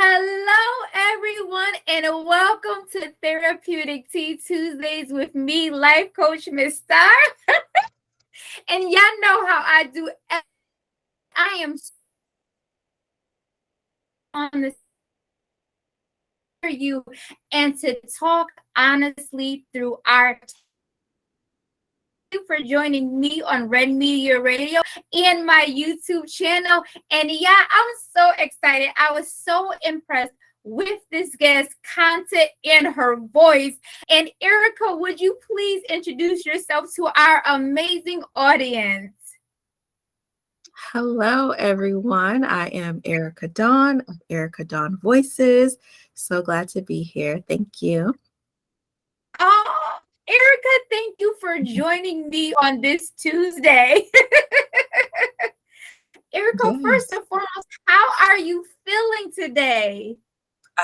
Hello, everyone, and welcome to Therapeutic Tea Tuesdays with me, Life Coach Miss Starr. And y'all know how I do. I am on this for you and to talk honestly through our. Thank you for joining me on Red Media Radio and my YouTube channel. And yeah, I'm so excited. I was so impressed with this guest's content and her voice. And Erica, would you please introduce yourself to our amazing audience? Hello, everyone. I am Erica Dawn of Erica Dawn Voices. So glad to be here. Thank you. Oh, Erica, thank you for joining me on this Tuesday. Erica, first Yes. and foremost, how are you feeling today?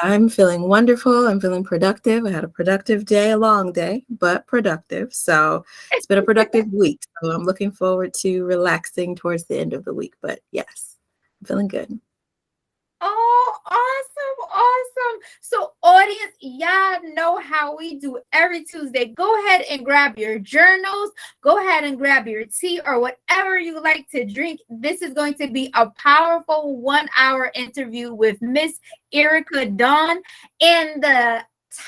I'm feeling wonderful. I'm feeling productive. I had a productive day, a long day, but productive. So it's been a productive week. So I'm looking forward to relaxing towards the end of the week. But yes, I'm feeling good. Oh, awesome. So, audience, y'all know how we do every Tuesday. Go ahead and grab your journals. Go ahead and grab your tea or whatever you like to drink. This is going to be a powerful 1-hour interview with Miss Erica Dawn. And the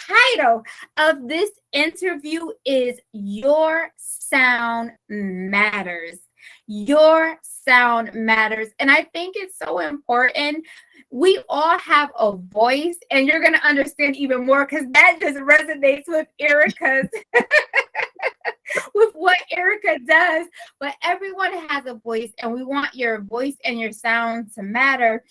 title of this interview is Your Sound Matters. Your sound matters. And I think it's so important. We all have a voice, and you're going to understand even more because that just resonates with Erica's, with what Erica does. But everyone has a voice, and we want your voice and your sound to matter.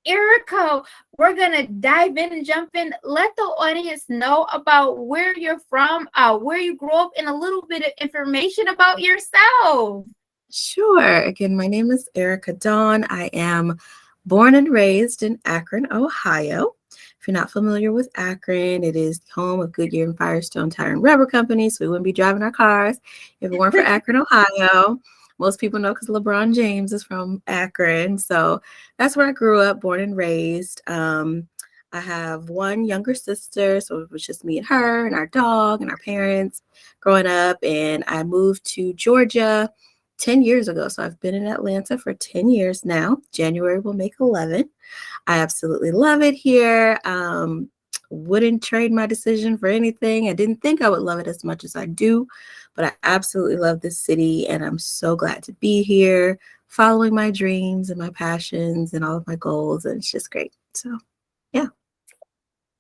Erica, we're going to dive in and jump in. Let the audience know about where you're from, where you grew up, and a little bit of information about yourself. Sure. Again, my name is Erica Dawn. I am born and raised in Akron, Ohio. If you're not familiar with Akron, it is the home of Goodyear and Firestone Tire and Rubber Company, so we wouldn't be driving our cars if it weren't for Akron, Ohio. Most people know because LeBron James is from Akron. So that's where I grew up, born and raised. I have one younger sister, so it was just me and her and our dog and our parents growing up. And I moved to Georgia 10 years ago. So I've been in Atlanta for 10 years now. January will make 11. I absolutely love it here. Wouldn't trade my decision for anything. I didn't think I would love it as much as I do, but I absolutely love this city and I'm so glad to be here, following my dreams and my passions and all of my goals. And it's just great. So, yeah.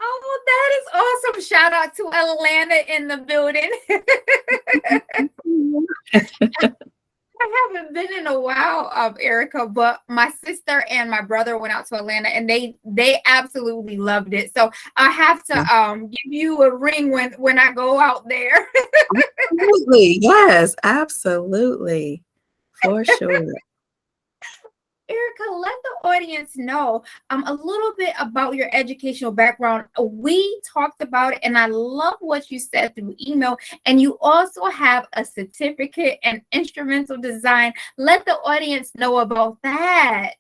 Oh, that is awesome. Shout out to Atlanta in the building. I haven't been in a while, Erica, but my sister and my brother went out to Atlanta and they absolutely loved it. So I have to give you a ring when I go out there. Absolutely. Yes, absolutely. For sure. Erica, let the audience know a little bit about your educational background. We talked about it, and I love what you said through email. And you also have a certificate in instrumental design. Let the audience know about that.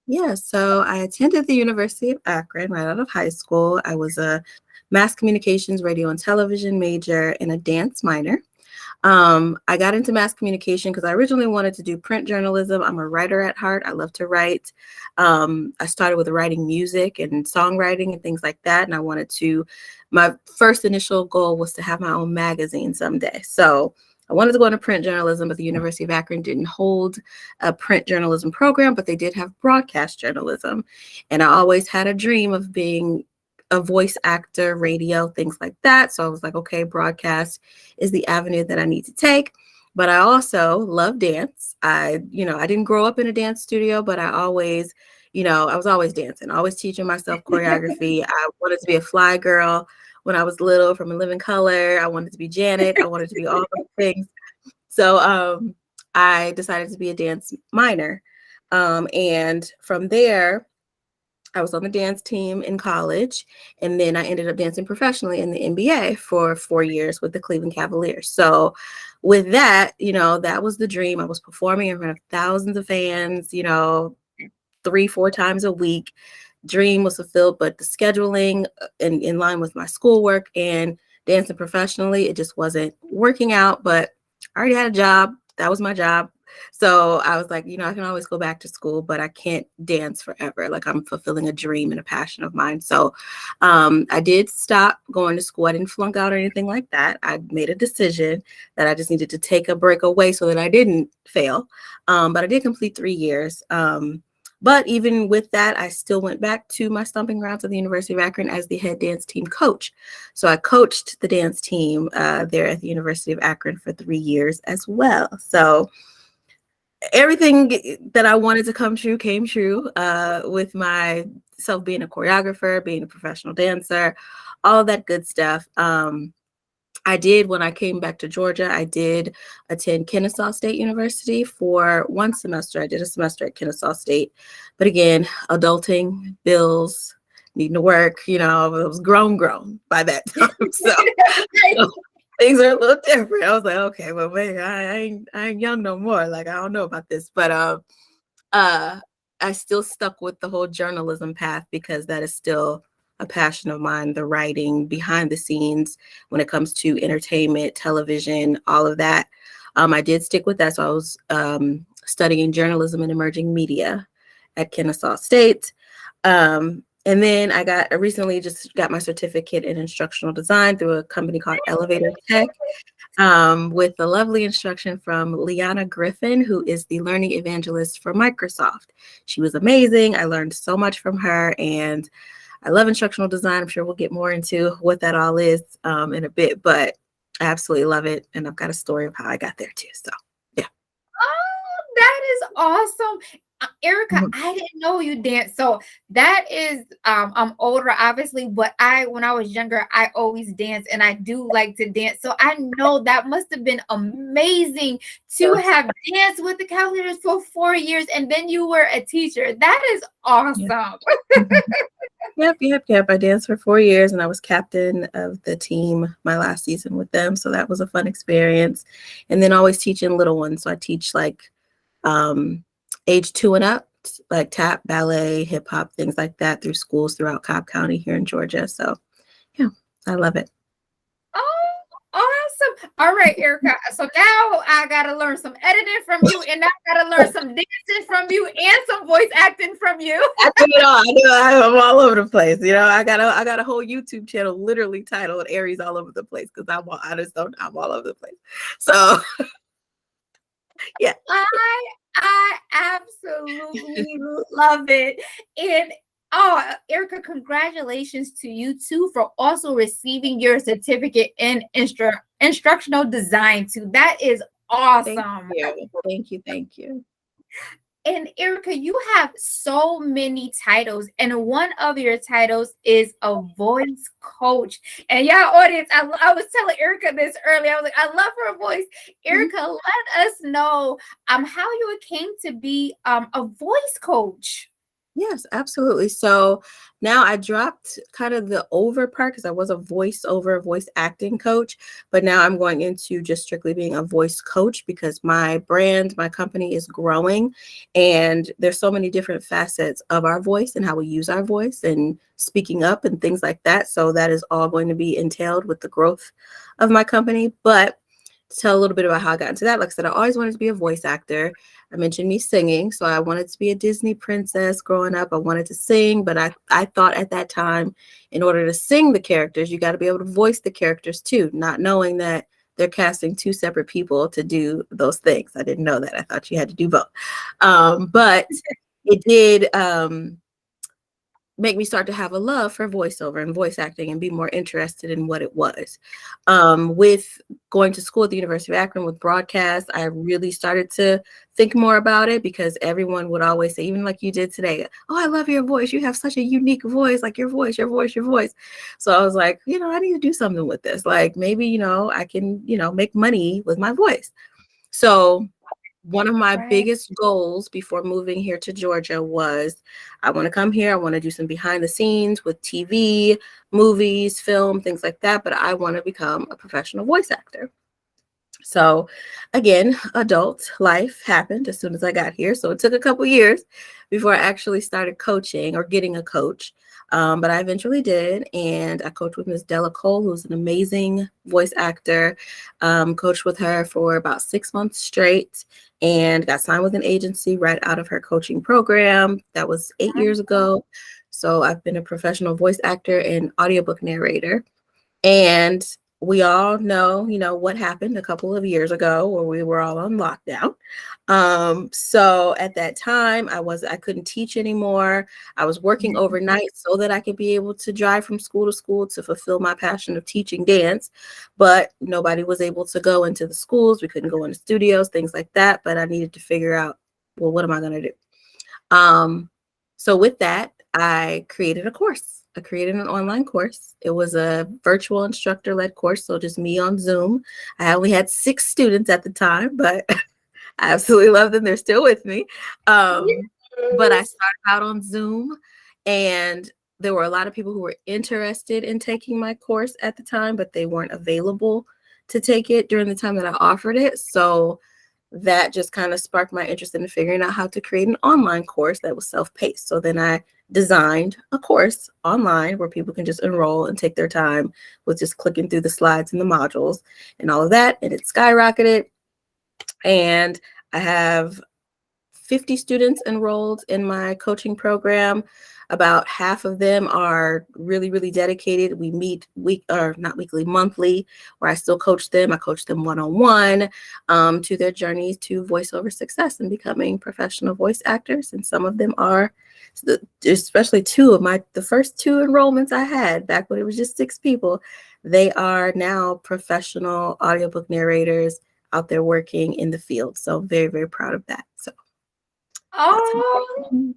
Yeah, so I attended the University of Akron right out of high school. I was a mass communications, radio, and television major and a dance minor. I got into mass communication because I originally wanted to do print journalism. I'm a writer at heart. I love to write. I started with writing music and songwriting and things like that. And I wanted to, my first initial goal was to have my own magazine someday. So I wanted to go into print journalism, but the University of Akron didn't hold a print journalism program, but they did have broadcast journalism. And I always had a dream of being a voice actor, radio, things like that. So I was like, okay, broadcast is the avenue that I need to take. But I also love dance. I didn't grow up in a dance studio, but I always, I was always dancing, always teaching myself choreography. I wanted to be a fly girl when I was little from In Living Color. I wanted to be Janet. I wanted to be all those things. So I decided to be a dance minor. And from there, I was on the dance team in college, and then I ended up dancing professionally in the NBA for 4 years with the Cleveland Cavaliers. So with that, that was the dream. I was performing in front of thousands of fans, 3-4 times a week, dream was fulfilled, but the scheduling in line with my schoolwork and dancing professionally, it just wasn't working out. But I already had a job. That was my job. So I was like, I can always go back to school, but I can't dance forever. Like, I'm fulfilling a dream and a passion of mine. So I did stop going to school. I didn't flunk out or anything like that. I made a decision that I just needed to take a break away so that I didn't fail. But I did complete 3 years. But even with that, I still went back to my stomping grounds at the University of Akron as the head dance team coach. So I coached the dance team there at the University of Akron for 3 years as well. So everything that I wanted to come true came true with myself being a choreographer, being a professional dancer, all of that good stuff. I did, when I came back to Georgia, I did attend Kennesaw State University for one semester. I did a semester at Kennesaw State. But again, adulting, bills, needing to work, I was grown by that time. So things are a little different. I was like, okay, well, wait, I ain't young no more. Like, I don't know about this. But I still stuck with the whole journalism path because that is still a passion of mine, the writing behind the scenes when it comes to entertainment, television, all of that. I did stick with that. So I was studying journalism and emerging media at Kennesaw State. And then I recently just got my certificate in instructional design through a company called Elevator Tech, with the lovely instruction from Liana Griffin, who is the learning evangelist for Microsoft. She was amazing. I learned so much from her, and I love instructional design. I'm sure we'll get more into what that all is in a bit, but I absolutely love it. And I've got a story of how I when too. So, yeah. Oh, that is awesome. Erica, Mhm. I didn't know you danced. So that is, I'm older, obviously, but when I was younger, I always danced and I do like to dance. So I know that must have been amazing to have danced with the Cavaliers for 4 years and then you were a teacher. That is Yeah. awesome. Yep. I danced for 4 years and I was captain of the team my last season with them. So that was a fun experience. And then always teaching little ones. So I teach like age 2 and up, like tap, ballet, hip hop, things like that through schools throughout Cobb County here in Georgia. So yeah, I love it. Oh, awesome. All right, Erica. So now I gotta learn some editing from you, and now I gotta learn some dancing from you and some voice acting from you. I do it all. I do. I'm all over the place. I got a whole YouTube channel literally titled Aries All Over the Place because I'm all over the place. So yeah. I absolutely love it. And Erica, congratulations to you too for also receiving your certificate in instructional design too. That is Thank awesome. you. Thank you. And Erica, you have so many titles, and one of your titles is a voice coach. And y'all, audience, I was telling Erica this earlier. I was like, I love her voice. Erica, let us know how you came to be a voice coach. Yes, absolutely. So now I dropped kind of the over part because I was a voice acting coach, but now I'm going into just strictly being a voice coach because my brand, my company is growing and there's so many different facets of our voice and how we use our voice and speaking up and things like that. So that is all going to be entailed with the growth of my company. But to tell a little bit about how I got into that, like I said, I always wanted to be a voice actor. I mentioned me singing, so I wanted to be a Disney princess growing up. I wanted to sing, but I thought at that time, in order to sing the characters, you got to be able to voice the characters too, not knowing that they're casting two separate people to do those things. I didn't know that. I thought you had to do both. But it did make me start to have a love for voiceover and voice acting and be more interested in what it was. With going to school at the University of Akron with broadcast, I really started to think more about it because everyone would always say, even like you did today, oh, I love your voice. You have such a unique voice, like your voice. So I was like, I need to do something with this. Like maybe, I can, make money with my voice. So one of my biggest goals before moving here to Georgia was I want to come here. I want to do some behind the scenes with TV, movies, film, things like that. But I want to become a professional voice actor. So again, adult life happened as soon as I got here. So it took a couple years before I actually started coaching or getting a coach. But I eventually did. And I coached with Miss Della Cole, who's an amazing voice actor. Coached with her for about 6 months straight and got signed with an agency right out of her coaching program. That was 8 years ago. So I've been a professional voice actor and audiobook narrator. And we all know, what happened a couple of years ago where we were all on lockdown. So at that time, I couldn't teach anymore. I was working overnight so that I could be able to drive from school to school to fulfill my passion of teaching dance. But nobody was able to go into the schools. We couldn't go into studios, things like that. But I needed to figure out, well, what am I going to do? So with that, I created a course. I created an online course. It was a virtual instructor-led course, so just me on Zoom. I only had 6 students at the time, but I absolutely love them. They're still with me. But I Yes. started out on Zoom, and there were a lot of people who were interested in taking my course at the time, but they weren't available to take it during the time that I offered it. So that just kind of sparked my interest in figuring out how to create an online course that was self-paced. So then I designed a course online where people can just enroll and take their time with just clicking through the slides and the modules and all of that. And it skyrocketed. And I have 50 students enrolled in my coaching program. About half of them are really, really dedicated. We meet not weekly, monthly, where I still coach them. I coach them one-on-one to their journeys to voiceover success and becoming professional voice actors. And some of them are, especially the first 2 enrollments I had back when it was just 6 people, they are now professional audiobook narrators out there working in the field. So very, very proud of that. So that's Oh,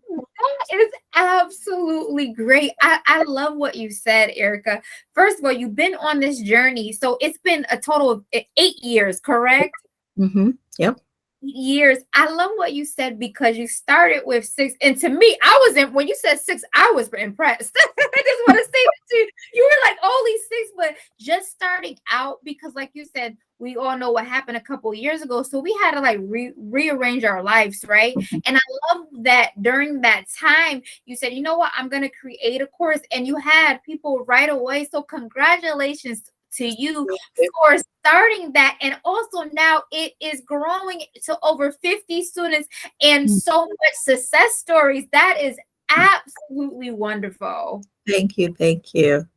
that is absolutely great. I love what you said, Erica. First of all, you've been on this journey. So it's been a total of 8 years, correct? Yep. Years. I love what you said because you started with 6. And to me, I wasn't, when you said 6, I was impressed. I just want to say that to you. You were like only 6, but just starting out because, like you said, we all know what happened a couple of years ago. So we had to like rearrange our lives, right? And I love that during that time, you said, you know what, I'm going to create a course. And you had people right away. So congratulations to you for starting that. And also now it is growing to over 50 students and so much success stories. That is absolutely wonderful. Thank you. Thank you.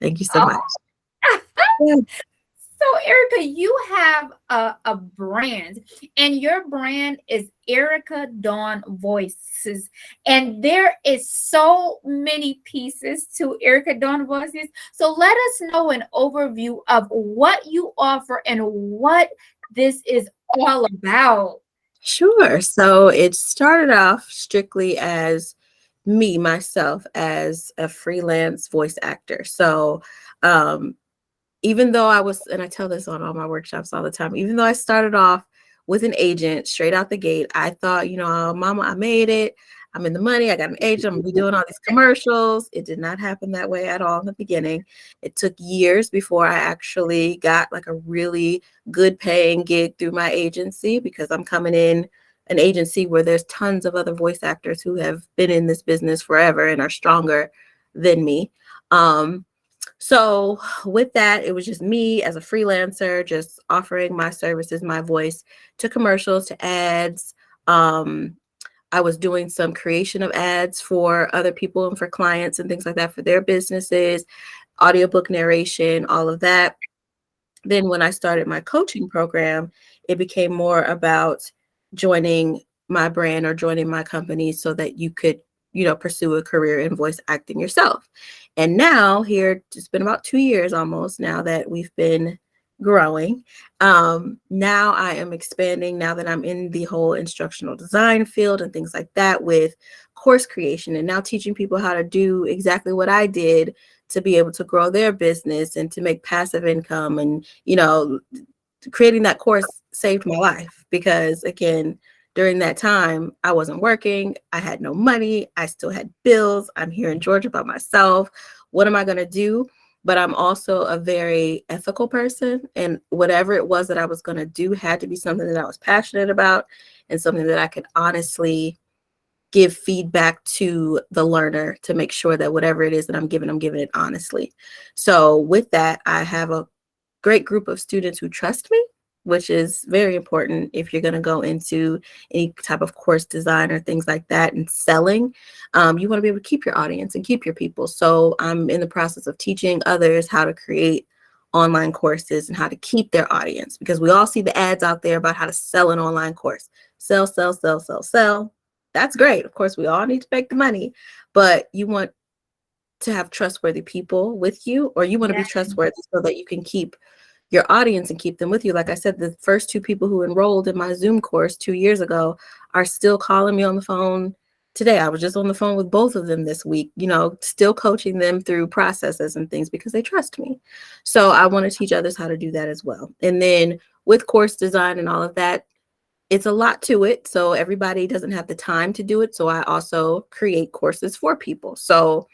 Thank you so much. Oh. Yeah. So, Erica, you have a brand, and your brand is Erica Dawn Voices. And there is so many pieces to Erica Dawn Voices. So, let us know an overview of what you offer and what this is all about. Sure. So it started off strictly as myself, as a freelance voice actor. So um, even though and I tell this on all my workshops all the time, even though I started off with an agent straight out the gate, I thought, oh, mama, I made it. I'm in the money. I got an agent. I'm going to be doing all these commercials. It did not happen that way at all in the beginning. It took years before I actually got like a really good paying gig through my agency because I'm coming in an agency where there's tons of other voice actors who have been in this business forever and are stronger than me. So with that, it was just me as a freelancer, just offering my services, my voice to commercials, to ads. I was doing some creation of ads for other people and for clients and things like that for their businesses, audiobook narration, all of that. Then when I started my coaching program, it became more about joining my brand or joining my company so that you could, pursue a career in voice acting yourself. And now here, it's been about 2 years almost now that we've been growing. Now I am expanding now that I'm in the whole instructional design field and things like that with course creation and now teaching people how to do exactly what I did to be able to grow their business and to make passive income. And, creating that course saved my life because, again, during that time, I wasn't working. I had no money. I still had bills. I'm here in Georgia by myself. What am I going to do? but I'm also a very ethical person. And whatever it was that I was going to do had to be something that I was passionate about and something that I could honestly give feedback to the learner to make sure that whatever it is that I'm giving it honestly. So with that, I have a great group of students who trust me, which is very important if you're going to go into any type of course design or things like that and selling. You want to be able to keep your audience and keep your people. So I'm in the process of teaching others how to create online courses and how to keep their audience, because we all see the ads out there about how to sell an online course. Sell, sell, sell, sell, sell. That's great. Of course, we all need to make the money, but you want to have trustworthy people with you, or you want to be Yeah. trustworthy so that you can keep your audience and keep them with you. Like I said, the first two people who enrolled in my Zoom course 2 years ago are still calling me on the phone today. I was just on the phone with both of them this week, still coaching them through processes and things because they trust me. So I want to teach others how to do that as well. And then with course design and all of that, it's a lot to it. So everybody doesn't have the time to do it. So I also create courses for people. So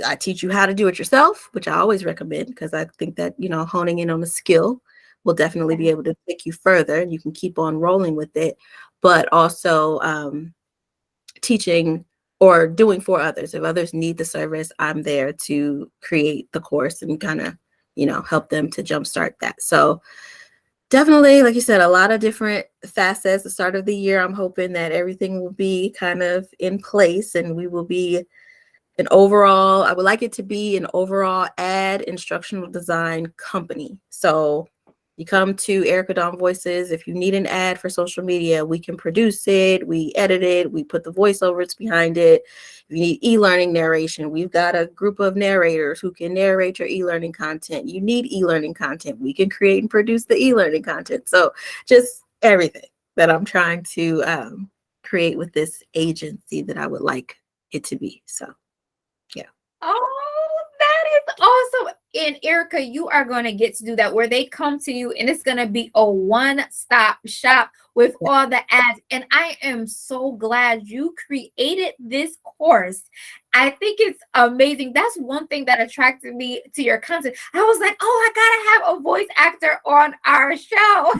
I teach you how to do it yourself, which I always recommend, because I think that, honing in on a skill will definitely be able to take you further and you can keep on rolling with it. But also teaching or doing for others. If others need the service, I'm there to create the course and kind of, help them to jumpstart that. So definitely, like you said, a lot of different facets. The start of the year, I'm hoping that everything will be kind of in place and we will be I would like it to be an overall ad instructional design company. So you come to Erica Dawn Voices. If you need an ad for social media, we can produce it, we edit it, we put the voiceovers behind it. If you need e-learning narration, we've got a group of narrators who can narrate your e-learning content. You need e-learning content, we can create and produce the e-learning content. So just everything that I'm trying to create with this agency that I would like it to be. So yeah. Oh, that is awesome. And Erica, you are going to get to do that where they come to you and it's going to be a one-stop shop with all the ads. And I am so glad you created this course. I think it's amazing. That's one thing that attracted me to your content. I was like, oh, I got to have a voice actor on our show.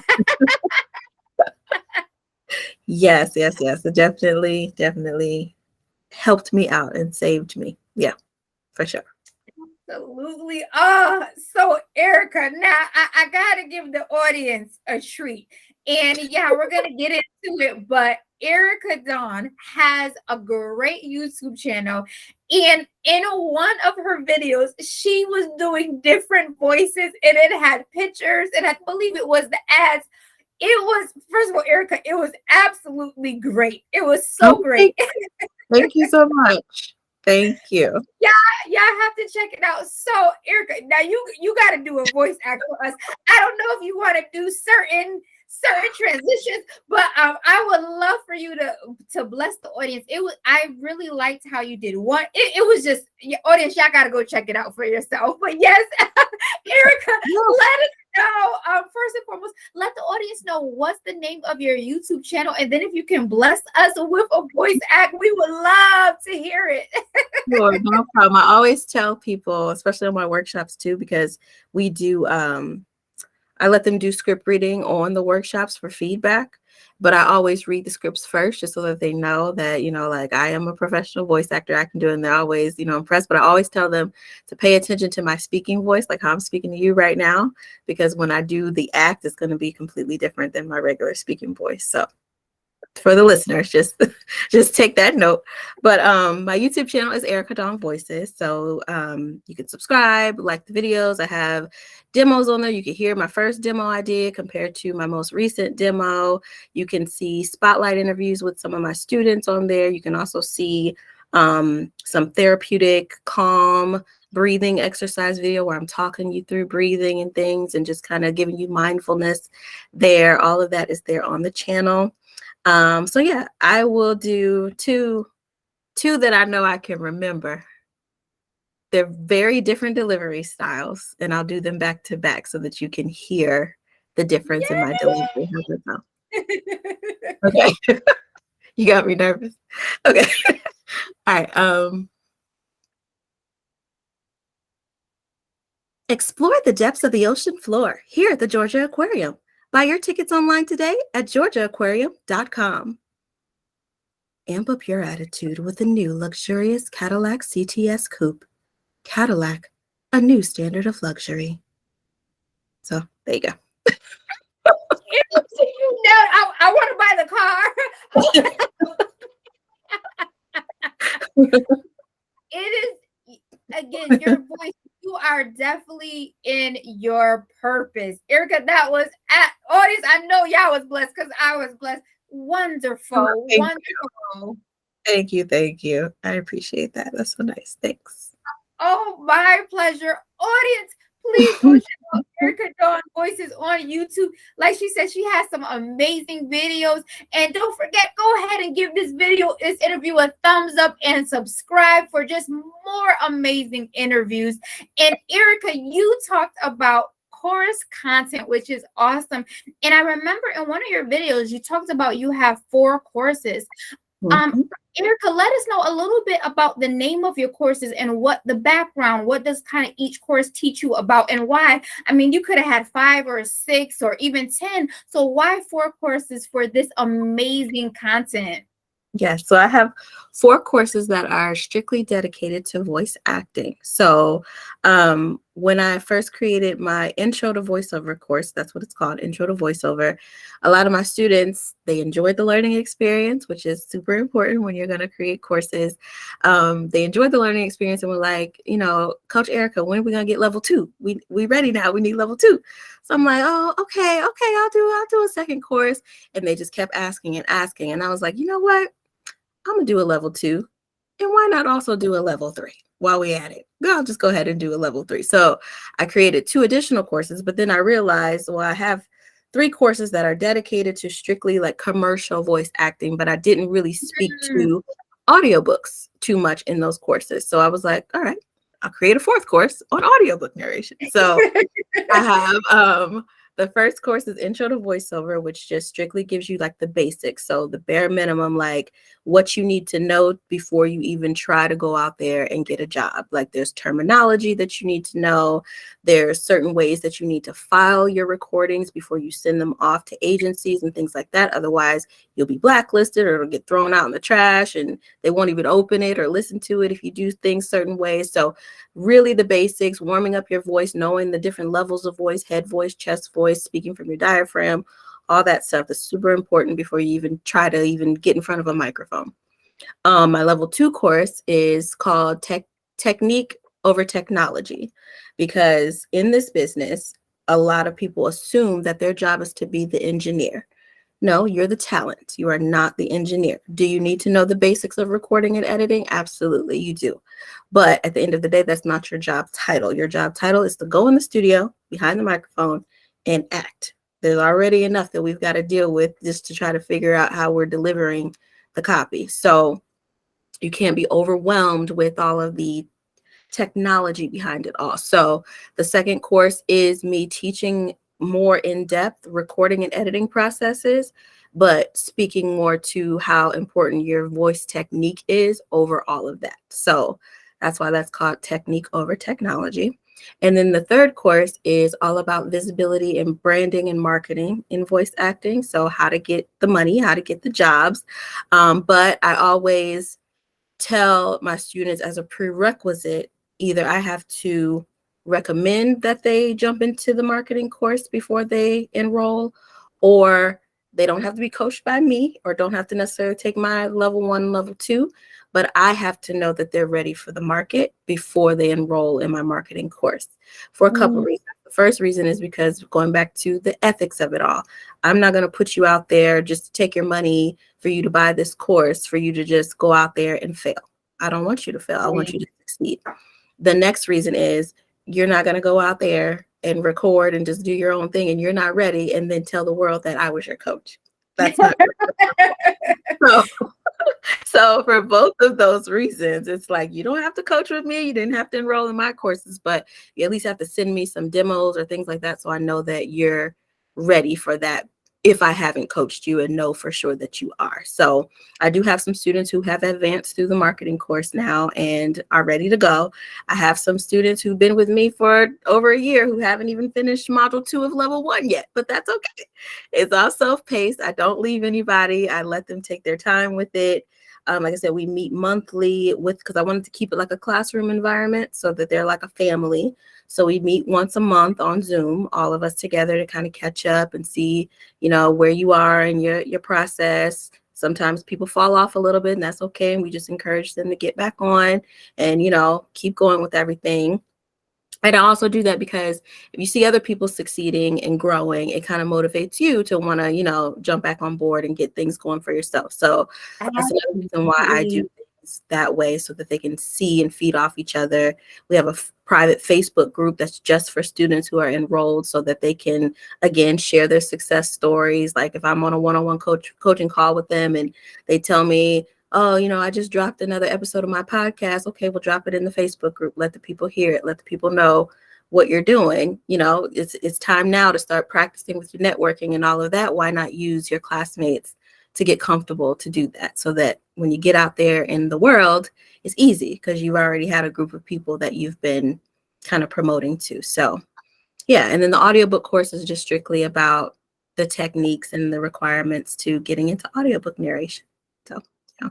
Yes, yes, yes. It definitely helped me out and saved me. Yeah, for sure. Absolutely. Oh, so Erica, now I gotta give the audience a treat. And yeah, we're gonna get into it, but Erica Dawn has a great YouTube channel. And in one of her videos, she was doing different voices and it had pictures, and I believe it was the ads. It was, first of all, Erica, it was absolutely great. It was so Okay. great. Thank you so much. Thank you. Yeah, I have to check it out. So, Erica, now you got to do a voice act for us. I don't know if you want to do certain transitions, but I would love for you to bless the audience. I really liked how you did one. It was just, your audience, y'all got to go check it out for yourself. But yes, Erica, let us know. First and foremost, let the audience know what's the name of your YouTube channel, and then if you can bless us with a voice act, we would love to hear it. Sure, no problem. I always tell people, especially on my workshops too, because we do I let them do script reading on the workshops for feedback, but I always read the scripts first just so that they know that, like I am a professional voice actor, I can do it, and they're always, impressed. But I always tell them to pay attention to my speaking voice, like how I'm speaking to you right now, because when I do the act, it's going to be completely different than my regular speaking voice. So for the listeners, just take that note. But my YouTube channel is Erica Dawn Voices, so you can subscribe, like the videos. I have demos on there. You can hear my first demo I did compared to my most recent demo. You can see spotlight interviews with some of my students on there. You can also see some therapeutic calm breathing exercise video where I'm talking you through breathing and things and just kind of giving you mindfulness there. All of that is there on the channel. So yeah, I will do two that I know I can remember. They're very different delivery styles, and I'll do them back to back so that you can hear the difference in my delivery. How's that sound? Okay. You got me nervous. Okay. All right. Explore the depths of the ocean floor here at the Georgia Aquarium. Buy your tickets online today at georgiaaquarium.com. Amp up your attitude with the new luxurious Cadillac CTS Coupe. Cadillac, a new standard of luxury. So there you go. You know, I want to buy the car. It is, again, your voice. You are definitely in your purpose, Erica. That was at audience. I know y'all was blessed because I was blessed. Wonderful, Thank wonderful. Thank you. Thank you. I appreciate that. That's so nice. Thanks. Oh, my pleasure. Audience, please go check out Erica Dawn Voices on YouTube. Like she said, she has some amazing videos. And don't forget, go ahead and give this interview a thumbs up and subscribe for just more amazing interviews. And Erica, you talked about course content, which is awesome. And I remember in one of your videos, you talked about you have 4 courses. Erica, let us know a little bit about the name of your courses and what the background, what does kind of each course teach you about and why? I mean, you could have had 5 or 6 or even 10. So why 4 courses for this amazing content? Yes, so I have 4 courses that are strictly dedicated to voice acting. So when I first created my Intro to Voiceover course, that's what it's called, Intro to Voiceover, a lot of my students, they enjoyed the learning experience, which is super important when you're going to create courses. They enjoyed the learning experience and were like, you know, Coach Erica, when are we going to get level 2? We ready now. We need level 2. So I'm like, oh, okay, I'll do a second course. And they just kept asking and asking. And I was like, you know what? I'm gonna do a level 2, and why not also do a level 3 while we at it? I'll just go ahead and do a level 3. So I created 2 additional courses, but then I realized, well, I have 3 courses that are dedicated to strictly like commercial voice acting, but I didn't really speak to audiobooks too much in those courses. So I was like, all right, I'll create a 4th course on audiobook narration. So I have the first course is Intro to Voiceover, which just strictly gives you like the basics. So the bare minimum, like what you need to know before you even try to go out there and get a job. Like there's terminology that you need to know. There's certain ways that you need to file your recordings before you send them off to agencies and things like that. Otherwise, you'll be blacklisted or it'll get thrown out in the trash and they won't even open it or listen to it if you do things certain ways. So really the basics, warming up your voice, knowing the different levels of voice, head voice, chest voice, speaking from your diaphragm, all that stuff is super important before you even try to even get in front of a microphone. My level 2 course is called Technique over Technology, because in this business, a lot of people assume that their job is to be the engineer. No, you're the talent. You are not the engineer. Do you need to know the basics of recording and editing? Absolutely, you do. But at the end of the day, that's not your job title. Your job title is to go in the studio behind the microphone and act. There's already enough that we've got to deal with just to try to figure out how we're delivering the copy. So you can't be overwhelmed with all of the technology behind it all. So the second course is me teaching more in-depth recording and editing processes, but speaking more to how important your voice technique is over all of that. So that's why that's called Technique over Technology. And then the third course is all about visibility and branding and marketing in voice acting. So how to get the money, how to get the jobs. But I always tell my students as a prerequisite, either I have to recommend that they jump into the marketing course before they enroll, or they don't have to be coached by me or don't have to necessarily take my level 1, level 2, but I have to know that they're ready for the market before they enroll in my marketing course for a couple of reasons. The first reason is because going back to the ethics of it all, I'm not going to put you out there just to take your money for you to buy this course, for you to just go out there and fail. I don't want you to fail. I want you to succeed. The next reason is you're not going to go out there and record and just do your own thing and you're not ready and then tell the world that I was your coach. That's not so for both of those reasons, it's like you don't have to coach with me. You didn't have to enroll in my courses, but you at least have to send me some demos or things like that so I know that you're ready for that if I haven't coached you and know for sure that you are. So I do have some students who have advanced through the marketing course now and are ready to go. I have some students who've been with me for over a year who haven't even finished module 2 of level 1 yet, but that's okay. It's all self-paced. I don't leave anybody. I let them take their time with it. Like I said, we meet monthly because I wanted to keep it like a classroom environment so that they're like a family. So we meet once a month on Zoom, all of us together to kind of catch up and see, where you are in your process. Sometimes people fall off a little bit, and that's okay. And we just encourage them to get back on and, keep going with everything. And I also do that because if you see other people succeeding and growing, it kind of motivates you to want to, jump back on board and get things going for yourself. So that's another reason why I do things that way, so that they can see and feed off each other. We have a private Facebook group that's just for students who are enrolled, so that they can, again, share their success stories. Like if I'm on a one-on-one coaching call with them and they tell me, oh, I just dropped another episode of my podcast. Okay, we'll drop it in the Facebook group. Let the people hear it. Let the people know what you're doing. It's time now to start practicing with your networking and all of that. Why not use your classmates to get comfortable to do that, so that when you get out there in the world, it's easy because you've already had a group of people that you've been kind of promoting to. So yeah, and then the audiobook course is just strictly about the techniques and the requirements to getting into audiobook narration. So yeah.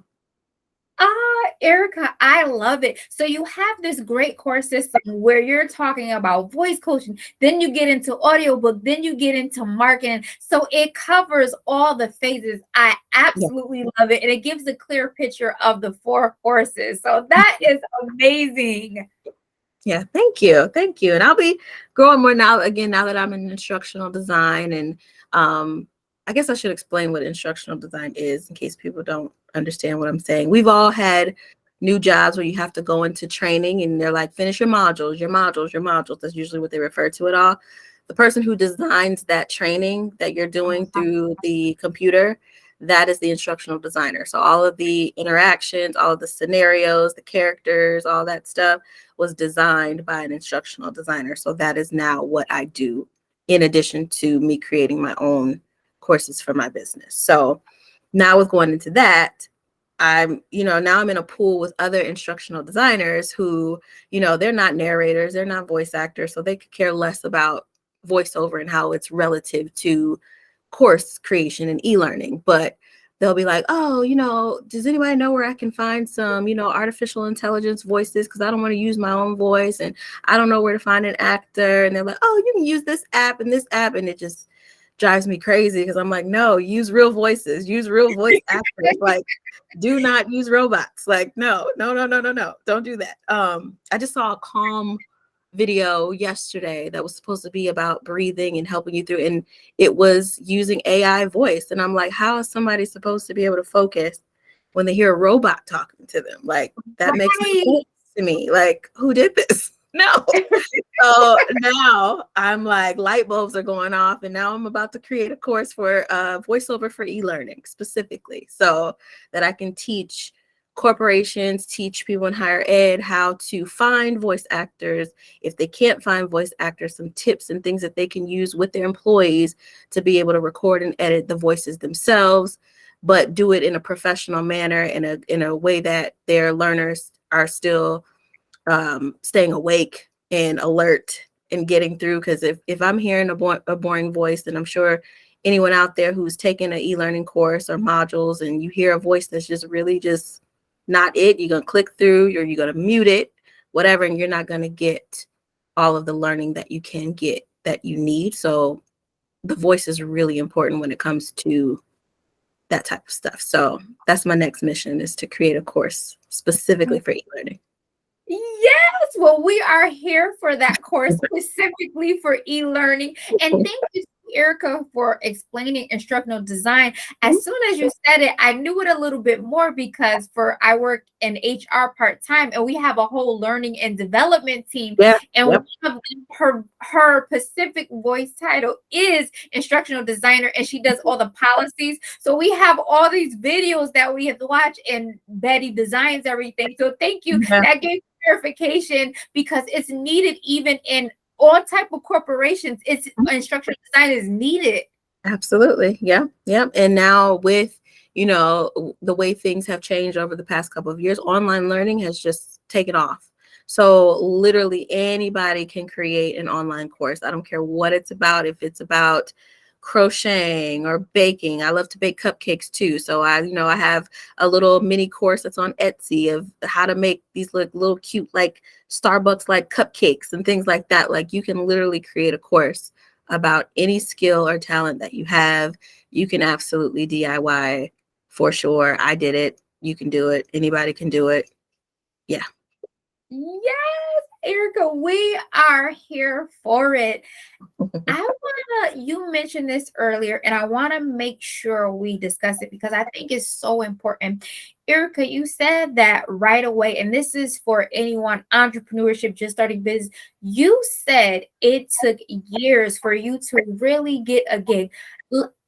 Erica, I love it. So you have this great course system where you're talking about voice coaching, then you get into audiobook, then you get into marketing. So it covers all the phases. I absolutely love it. And it gives a clear picture of the 4 courses. So that is amazing. Yeah, thank you. Thank you. And I'll be growing more now that I'm in instructional design. And I guess I should explain what instructional design is in case people don't understand what I'm saying. We've all had new jobs where you have to go into training and they're like, finish your modules, your modules, your modules. That's usually what they refer to it all. The person who designs that training that you're doing through the computer, that is the instructional designer. So all of the interactions, all of the scenarios, the characters, all that stuff was designed by an instructional designer. So that is now what I do in addition to me creating my own courses for my business. So now with going into that, now I'm in a pool with other instructional designers who, they're not narrators, they're not voice actors, so they could care less about voiceover and how it's relative to course creation and e-learning. But they'll be like, oh, does anybody know where I can find some, artificial intelligence voices? Because I don't want to use my own voice and I don't know where to find an actor. And they're like, oh, you can use this app and this app. And it just drives me crazy because I'm like, no, use real voices, use real voice actors. Like, do not use robots. Like, no, don't do that. I just saw a Calm video yesterday that was supposed to be about breathing and helping you through, and it was using AI voice. And I'm like, how is somebody supposed to be able to focus when they hear a robot talking to them? Like, that makes no sense to me. Like, who did this? No. So now I'm like, light bulbs are going off, and now I'm about to create a course for voiceover for e-learning specifically, so that I can teach corporations, teach people in higher ed how to find voice actors. If they can't find voice actors, some tips and things that they can use with their employees to be able to record and edit the voices themselves, but do it in a professional manner, in a way that their learners are still staying awake and alert and getting through. Because if I'm hearing a boring voice, then I'm sure anyone out there who's taken an e-learning course or modules and you hear a voice that's just really just not it, you're going to click through, or you're going to mute it, whatever, and you're not going to get all of the learning that you can get that you need. So the voice is really important when it comes to that type of stuff. So that's my next mission, is to create a course specifically for e-learning. Yes, well, we are here for that course specifically for e-learning. And thank you, Erica, for explaining instructional design. As soon as you said it, I knew it a little bit more because I work in HR part-time, and we have a whole learning and development team. Yeah. And one of her specific voice title is instructional designer, and she does all the policies. So we have all these videos that we have to watch, and Betty designs everything. So thank you. That gave verification, because it's needed even in all type of corporations. It's instructional design is needed. Absolutely. Yeah. Yeah. And now with, the way things have changed over the past couple of years, online learning has just taken off. So literally anybody can create an online course. I don't care what it's about. If it's about crocheting or baking, I love to bake cupcakes too. So I have a little mini course that's on Etsy of how to make these little cute, like Starbucks like cupcakes and things like that. Like you can literally create a course about any skill or talent that you have. You can absolutely DIY for sure. I did it. You can do it. Anybody can do it. Yeah. Yes, Erica, we are here for it. You mentioned this earlier, and I want to make sure we discuss it because I think it's so important. Erica, you said that right away, and this is for anyone entrepreneurship, just starting business. You said it took years for you to really get a gig.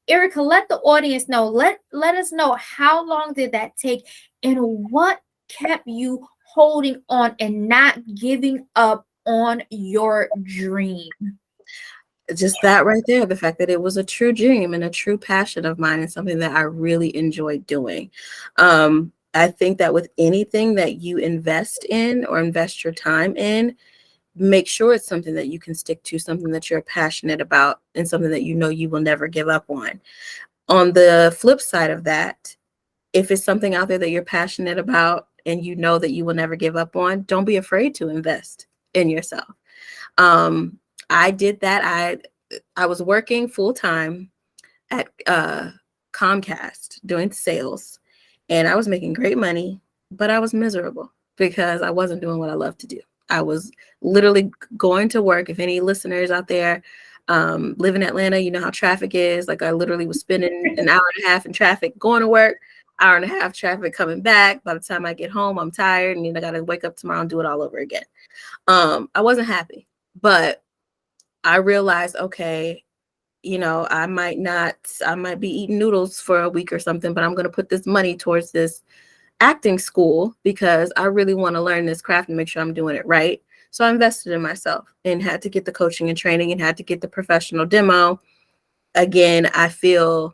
Erica, let the audience know. Let us know, how long did that take, and what kept you holding on and not giving up on your dream? Just that right there, the fact that it was a true dream and a true passion of mine and something that I really enjoyed doing. I think that with anything that you invest in or invest your time in, make sure it's something that you can stick to, something that you're passionate about, and something that you will never give up on. On the flip side of that, if it's something out there that you're passionate about and you know that you will never give up on, don't be afraid to invest in yourself. Um, I did that. I was working full time at Comcast doing sales, and I was making great money, but I was miserable because I wasn't doing what I love to do. I was literally going to work. If any listeners out there live in Atlanta, you know how traffic is. Like I literally was spending an hour and a half in traffic going to work, hour and a half traffic coming back. By the time I get home, I'm tired, and then I got to wake up tomorrow and do it all over again. I wasn't happy, but I realized, okay, I might be eating noodles for a week or something, but I'm going to put this money towards this acting school because I really want to learn this craft and make sure I'm doing it right. So I invested in myself and had to get the coaching and training and had to get the professional demo. Again, I feel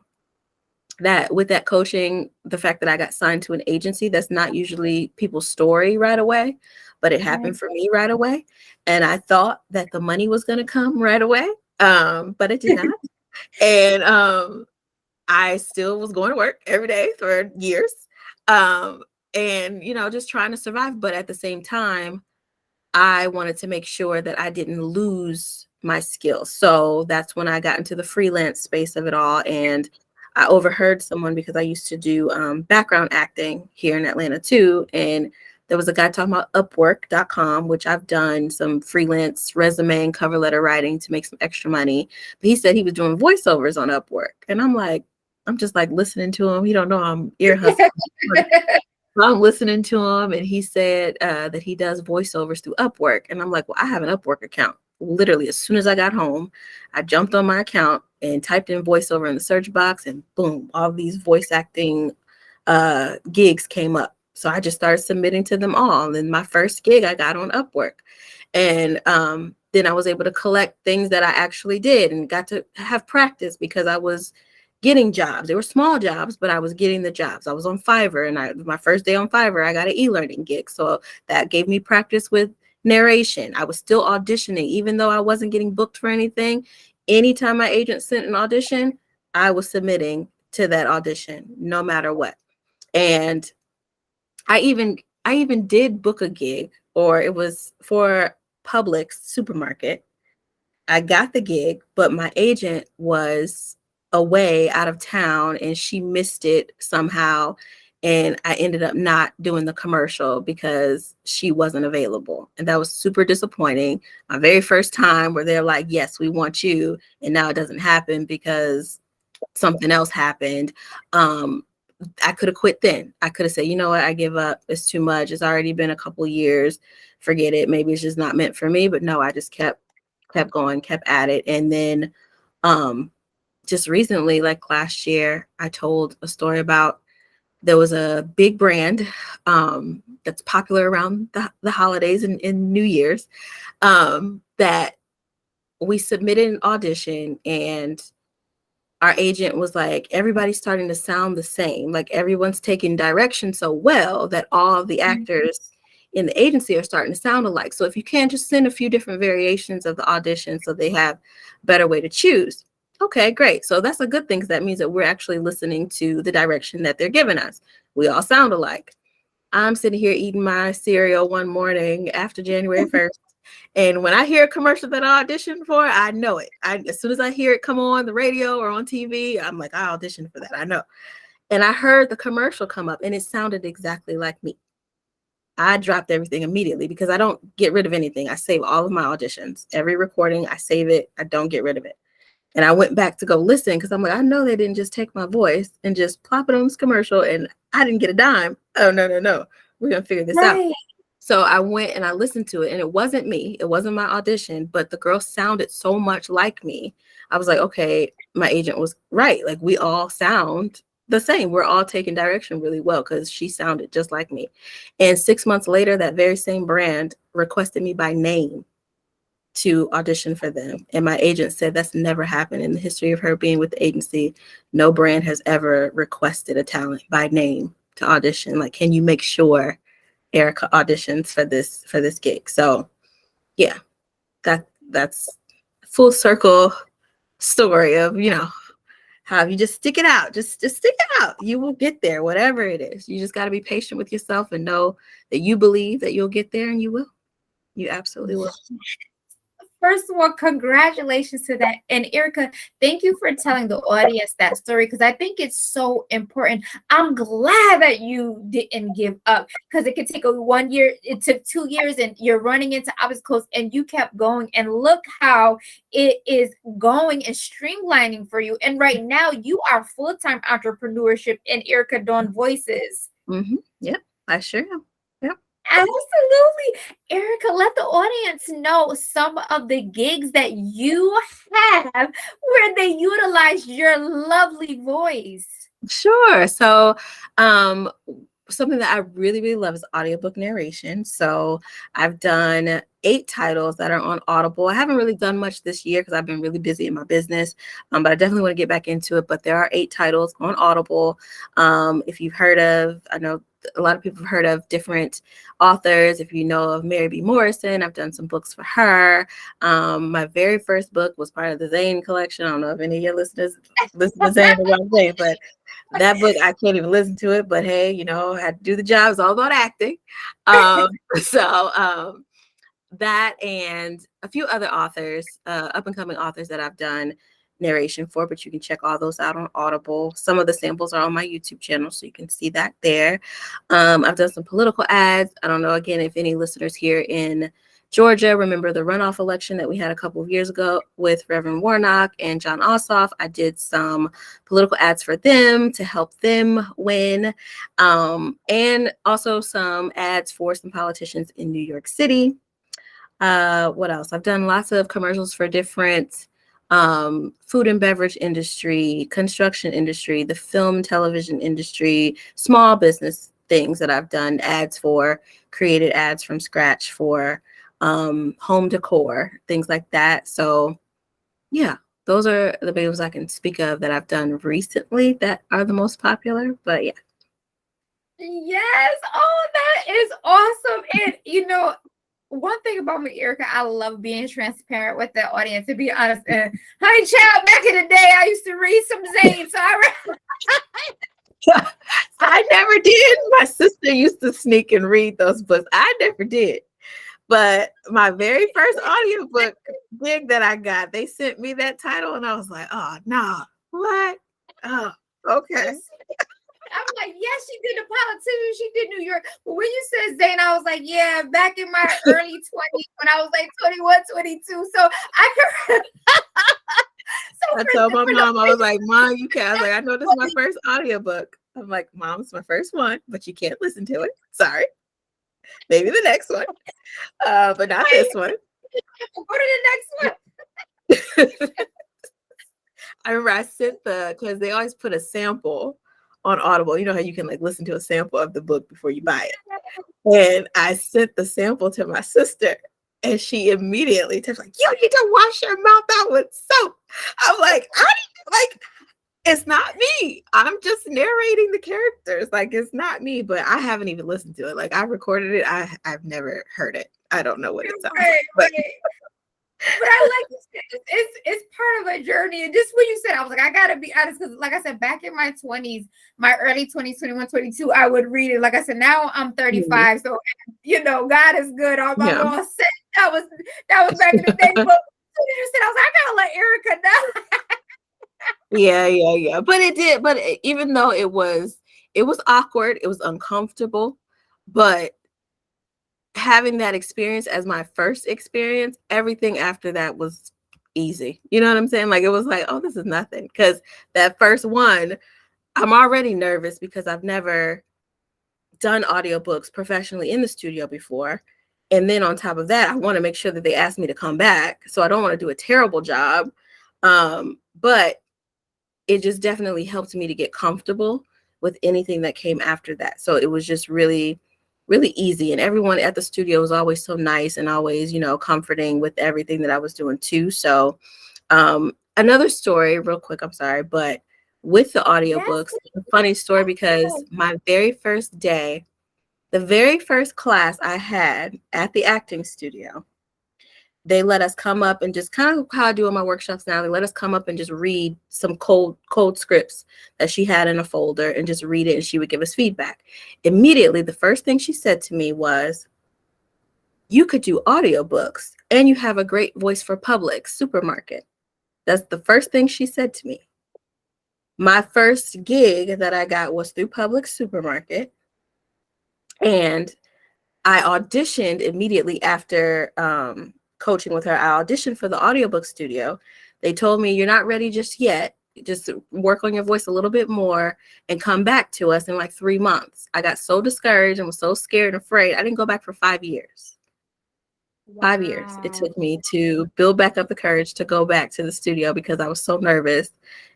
that with that coaching, the fact that I got signed to an agency, that's not usually people's story right away, but it Right. happened for me right away. And I thought that the money was going to come right away, but it did not. And I still was going to work every day for years, um, and just trying to survive. But at the same time, I wanted to make sure that I didn't lose my skills. So that's when I got into the freelance space of it all. And I overheard someone, because I used to do background acting here in Atlanta too. And there was a guy talking about Upwork.com, which I've done some freelance resume and cover letter writing to make some extra money. But he said he was doing voiceovers on Upwork. And I'm just like listening to him. You don't know I'm ear hustling. I'm listening to him, and he said that he does voiceovers through Upwork. And I'm like, well, I have an Upwork account. Literally, as soon as I got home, I jumped on my account and typed in voiceover in the search box, and boom, all these voice acting gigs came up. So I just started submitting to them all. And my first gig I got on Upwork. And then I was able to collect things that I actually did and got to have practice because I was getting jobs. They were small jobs, but I was getting the jobs. I was on Fiverr, and my first day on Fiverr, I got an e-learning gig. So that gave me practice with narration. I was still auditioning, even though I wasn't getting booked for anything. Anytime my agent sent an audition, I was submitting to that audition, no matter what. And I even did book a gig, or it was for Publix supermarket. I got the gig, but my agent was away out of town and she missed it somehow. And I ended up not doing the commercial because she wasn't available. And that was super disappointing. My very first time where they're like, yes, we want you. And now it doesn't happen because something else happened. I could have quit then. I could have said, you know what, I give up. It's too much. It's already been a couple years. Forget it. Maybe it's just not meant for me. But no, I just kept going, kept at it. And then just recently, like last year, I told a story about there was a big brand that's popular around the holidays and New Year's, that we submitted an audition, and our agent was like, everybody's starting to sound the same. Like everyone's taking direction so well that all of the actors in the agency are starting to sound alike. So if you can, just send a few different variations of the audition so they have a better way to choose. Okay, great. So that's a good thing because that means that we're actually listening to the direction that they're giving us. We all sound alike. I'm sitting here eating my cereal one morning after January 1st. And when I hear a commercial that I auditioned for, I know it. As soon as I hear it come on the radio or on TV, I'm like, I auditioned for that. I know. And I heard the commercial come up and it sounded exactly like me. I dropped everything immediately because I don't get rid of anything. I save all of my auditions. Every recording, I save it. I don't get rid of it. And I went back to go listen because I'm like, I know they didn't just take my voice and just plop it on this commercial and I didn't get a dime. Oh, no, no, no. We're going to figure this out. Right. So I went and I listened to it and it wasn't me. It wasn't my audition, but the girl sounded so much like me. I was like, okay, my agent was right. Like we all sound the same. We're all taking direction really well because she sounded just like me. And 6 months later, that very same brand requested me by name to audition for them. And my agent said that's never happened in the history of her being with the agency. No brand has ever requested a talent by name to audition. Like, can you make sure Erica auditions for this gig? So yeah, that's full circle story of, how you just stick it out. Just stick it out. You will get there, whatever it is. You just got to be patient with yourself and know that you believe that you'll get there and you will. You absolutely will. First of all, congratulations to that. And Erica, thank you for telling the audience that story because I think it's so important. I'm glad that you didn't give up because it could take 1 year. It took 2 years and you're running into obstacles and you kept going. And look how it is going and streamlining for you. And right now you are full-time entrepreneurship in Erica Dawn Voices. Mm-hmm. Yep, I sure am. Yep. Absolutely. Erica, let the audience know some of the gigs that you have where they utilized your lovely voice. Sure. So, something that I really, really love is audiobook narration. So I've done 8 titles that are on Audible. I haven't really done much this year because I've been really busy in my business, but I definitely want to get back into it. But there are 8 titles on Audible. If you've heard of, I know a lot of people have heard of different authors. If you know of Mary B. Morrison, I've done some books for her. My very first book was part of the Zane collection. I don't know if any of your listeners listen to Zane or what I'm saying, but that book, I can't even listen to it, but hey, I had to do the job. It's all about acting. So that and a few other authors, up and coming authors that I've done narration for, but you can check all those out on Audible. Some of the samples are on my YouTube channel, so you can see that there. I've done some political ads. I don't know, again, if any listeners here in Georgia remember the runoff election that we had a couple of years ago with Reverend Warnock and John Ossoff. I did some political ads for them to help them win, and also some ads for some politicians in New York City. What else? I've done lots of commercials for different food and beverage industry, construction industry, the film and television industry, small business things that I've done ads for, created ads from scratch for home decor, things like that. So yeah, those are the big ones I can speak of that I've done recently that are the most popular. But yeah. Yes. Oh, that is awesome. And one thing about me, Erica, I love being transparent with the audience, to be honest. And honey child, back in the day, I used to read some Zane. So I never did. My sister used to sneak and read those books. I never did. But my very first audiobook gig that I got, they sent me that title and I was like, oh, no, what? Oh, okay. I'm like, yes, she did the politician, she did New York. But when you said Zane, I was like, yeah, back in my early 20s when I was like 21, 22. So I could. I told my mom, I was like, Mom, you can't. I was like, I know this is my first audiobook. I'm like, Mom, it's my first one, but you can't listen to it. Sorry. Maybe the next one. But not this one. Go to the next one. I remember I sent because they always put a sample on Audible. You know how you can like listen to a sample of the book before you buy it. And I sent the sample to my sister and she immediately was like, you need to wash your mouth out with soap. I'm like, It's not me. I'm just narrating the characters. Like it's not me, but I haven't even listened to it. Like I recorded it. I've never heard it. I don't know what it sounds like. Right, But right. But I like you said, it's part of a journey. And just when you said, I was like, I gotta be honest, because like I said, back in my 20s, my early 20s, 21, 22, I would read it. Like I said, now I'm mhm, 35. So God is good. I'm yeah. all set. That was back in the day. But you said, I was like, I gotta let Erica know. Yeah. But it did, even though it was awkward, it was uncomfortable, but having that experience as my first experience, everything after that was easy. You know what I'm saying? Like it was like, oh, this is nothing. Because that first one, I'm already nervous because I've never done audiobooks professionally in the studio before. And then on top of that, I want to make sure that they ask me to come back. So I don't want to do a terrible job. But it just definitely helped me to get comfortable with anything that came after that. So it was just really, really easy. And everyone at the studio was always so nice and always, comforting with everything that I was doing too. So another story, real quick, I'm sorry, but with the Yes. audiobooks, a funny story because my very first day, the very first class I had at the acting studio, they let us come up and just kind of how I do in my workshops now. They let us come up and just read some cold scripts that she had in a folder and just read it, and she would give us feedback. Immediately, the first thing she said to me was, "You could do audiobooks and you have a great voice for Publix supermarket." That's the first thing she said to me. My first gig that I got was through Publix supermarket, and I auditioned immediately after coaching with her. I auditioned for the audiobook studio. They told me, "You're not ready just yet. Just work on your voice a little bit more and come back to us in like 3 months." I got so discouraged and was so scared and afraid. I didn't go back for 5 years. 5 years it Wow. took me to build back up the courage to go back to the studio because I was so nervous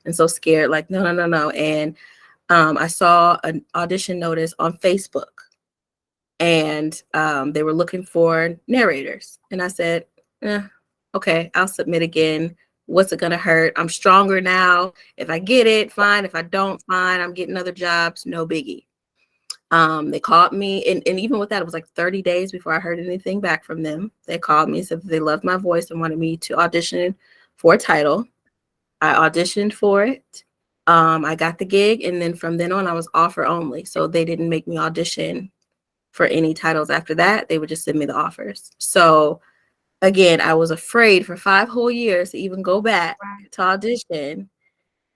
and so scared. Like, no, no, no, no. And I saw an audition notice on Facebook, and they were looking for narrators. And I said, okay, I'll submit again. What's it gonna hurt? I'm stronger now. If I get it, fine. If I don't, fine. I'm getting other jobs, no biggie. They called me, and even with that, it was like 30 days before I heard anything back from them. They called me and said that they loved my voice and wanted me to audition for a title. I auditioned for it. I got the gig, and then from then on, I was offer only. So they didn't make me audition for any titles after that. They would just send me the offers. So again, I was afraid for 5 whole years to even go back to audition.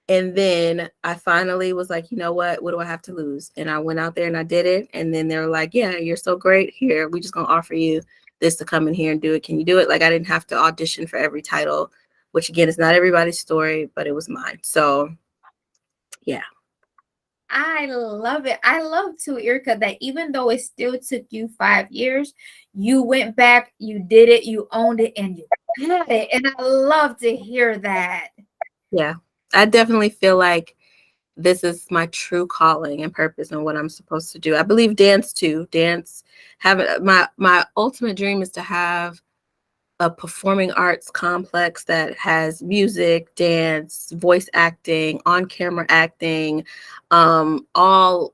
And then I finally was like, you know what do I have to lose? And I went out there and I did it. And then they were like, yeah, you're so great. Here, we just gonna offer you this to come in here and do it. Can you do it? Like I didn't have to audition for every title, which again is not everybody's story, but it was mine. So yeah. I love it. I love too, Erica, that even though it still took you 5 years, you went back, you did it, you owned it, and you had it. And I love to hear that. Yeah. I definitely feel like this is my true calling and purpose and what I'm supposed to do. I believe dance too. Dance having my ultimate dream is to have a performing arts complex that has music, dance, voice acting, on-camera acting, all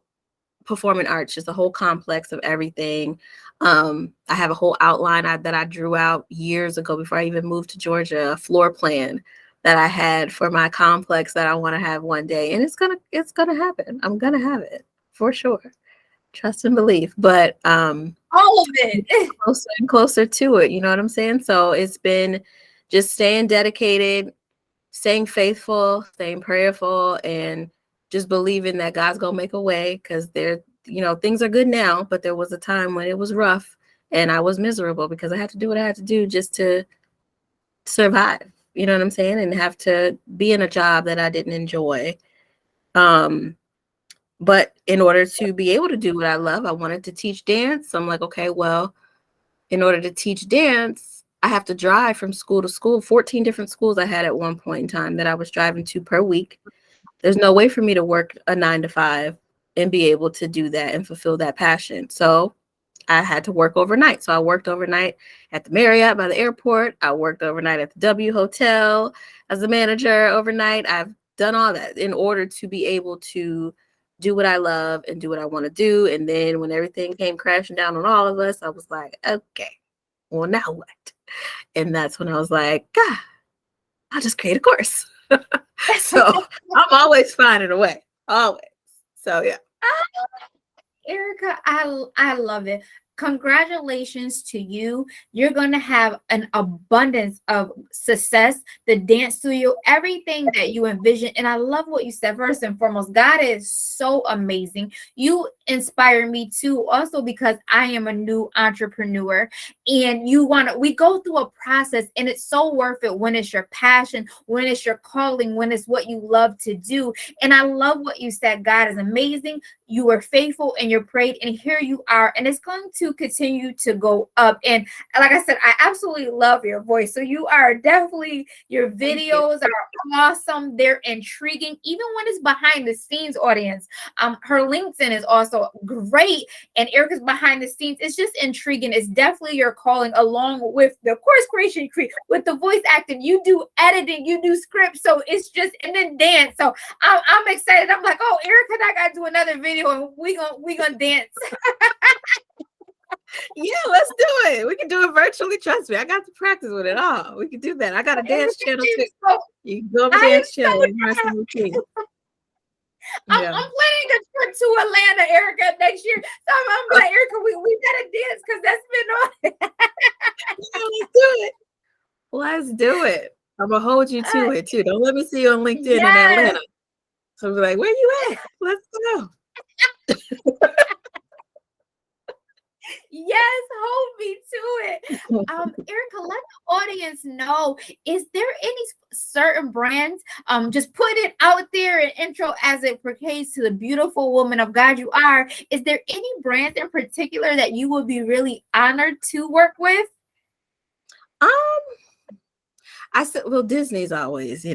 performing arts, just a whole complex of everything. I have a whole outline that I drew out years ago before I even moved to Georgia, a floor plan that I had for my complex that I want to have one day. And it's gonna happen. I'm gonna have it for sure. Trust and belief. But All of it. closer and closer to it, you know what I'm saying? So it's been just staying dedicated, staying faithful, staying prayerful, and just believing that God's gonna make a way, because things are good now, but there was a time when it was rough and I was miserable because I had to do what I had to do just to survive. You know what I'm saying? And have to be in a job that I didn't enjoy. Um, but in order to be able to do what I love, I wanted to teach dance. So I'm like, okay, well, in order to teach dance, I have to drive from school to school. 14 different schools I had at one point in time that I was driving to per week. There's no way for me to work a 9 to 5 and be able to do that and fulfill that passion. So I had to work overnight. So I worked overnight at the Marriott by the airport. I worked overnight at the W Hotel as a manager overnight. I've done all that in order to be able to do what I love and do what I want to do. And then when everything came crashing down on all of us, I was like, okay, well, now what? And that's when I was like, God, I'll just create a course. So I'm always finding a way, always. So yeah. Erica, I love it. Congratulations to you. You're going to have an abundance of success, the dance studio, everything that you envision. And I love what you said. First and foremost, God is so amazing. You inspire me too, also because I am a new entrepreneur. And we go through a process, and it's so worth it when it's your passion, when it's your calling, when it's what you love to do. And I love what you said. God is amazing. You were faithful and you prayed, and here you are, and it's going to continue to go up. And like I said, I absolutely love your voice. So you are definitely, your videos are awesome. They're intriguing, even when it's behind the scenes. Audience, her LinkedIn is also great, and Erica's behind the scenes. It's just intriguing. It's definitely your calling, along with the course creation, with the voice acting. You do editing, you do scripts, so it's just, and then dance. So I'm excited. I'm like, oh, Erica and I got to do another video, and we gonna dance. Yeah, let's do it. We can do it virtually. Trust me, I got to practice with it all. We can do that. I got a dance channel too. So, You can go on the dance channel and learn some routine. I'm planning a trip to Atlanta, Erica, next year. So I'm like, Erica, we gotta dance because that's been on. Yeah, let's do it. Let's do it. I'm gonna hold you to it too. Don't let me see you on LinkedIn in Atlanta. So I'm like, where you at? Let's go. Yes, hold me to it. Erica, let the audience know, is there any certain brands? Just put it out there in intro as it pertains to the beautiful woman of God you are. Is there any brands in particular that you would be really honored to work with? I said, well, Disney's always,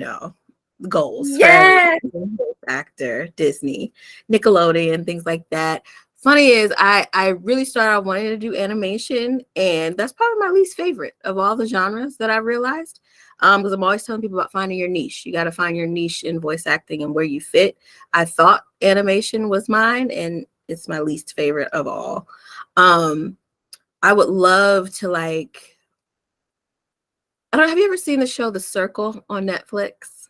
goals Yes. for every actor, Disney, Nickelodeon, things like that. Funny is, I really started out wanting to do animation, and that's probably my least favorite of all the genres that I realized. Because I'm always telling people about finding your niche. You got to find your niche in voice acting and where you fit. I thought animation was mine, and it's my least favorite of all. I would love to I don't know, have you ever seen the show The Circle on Netflix?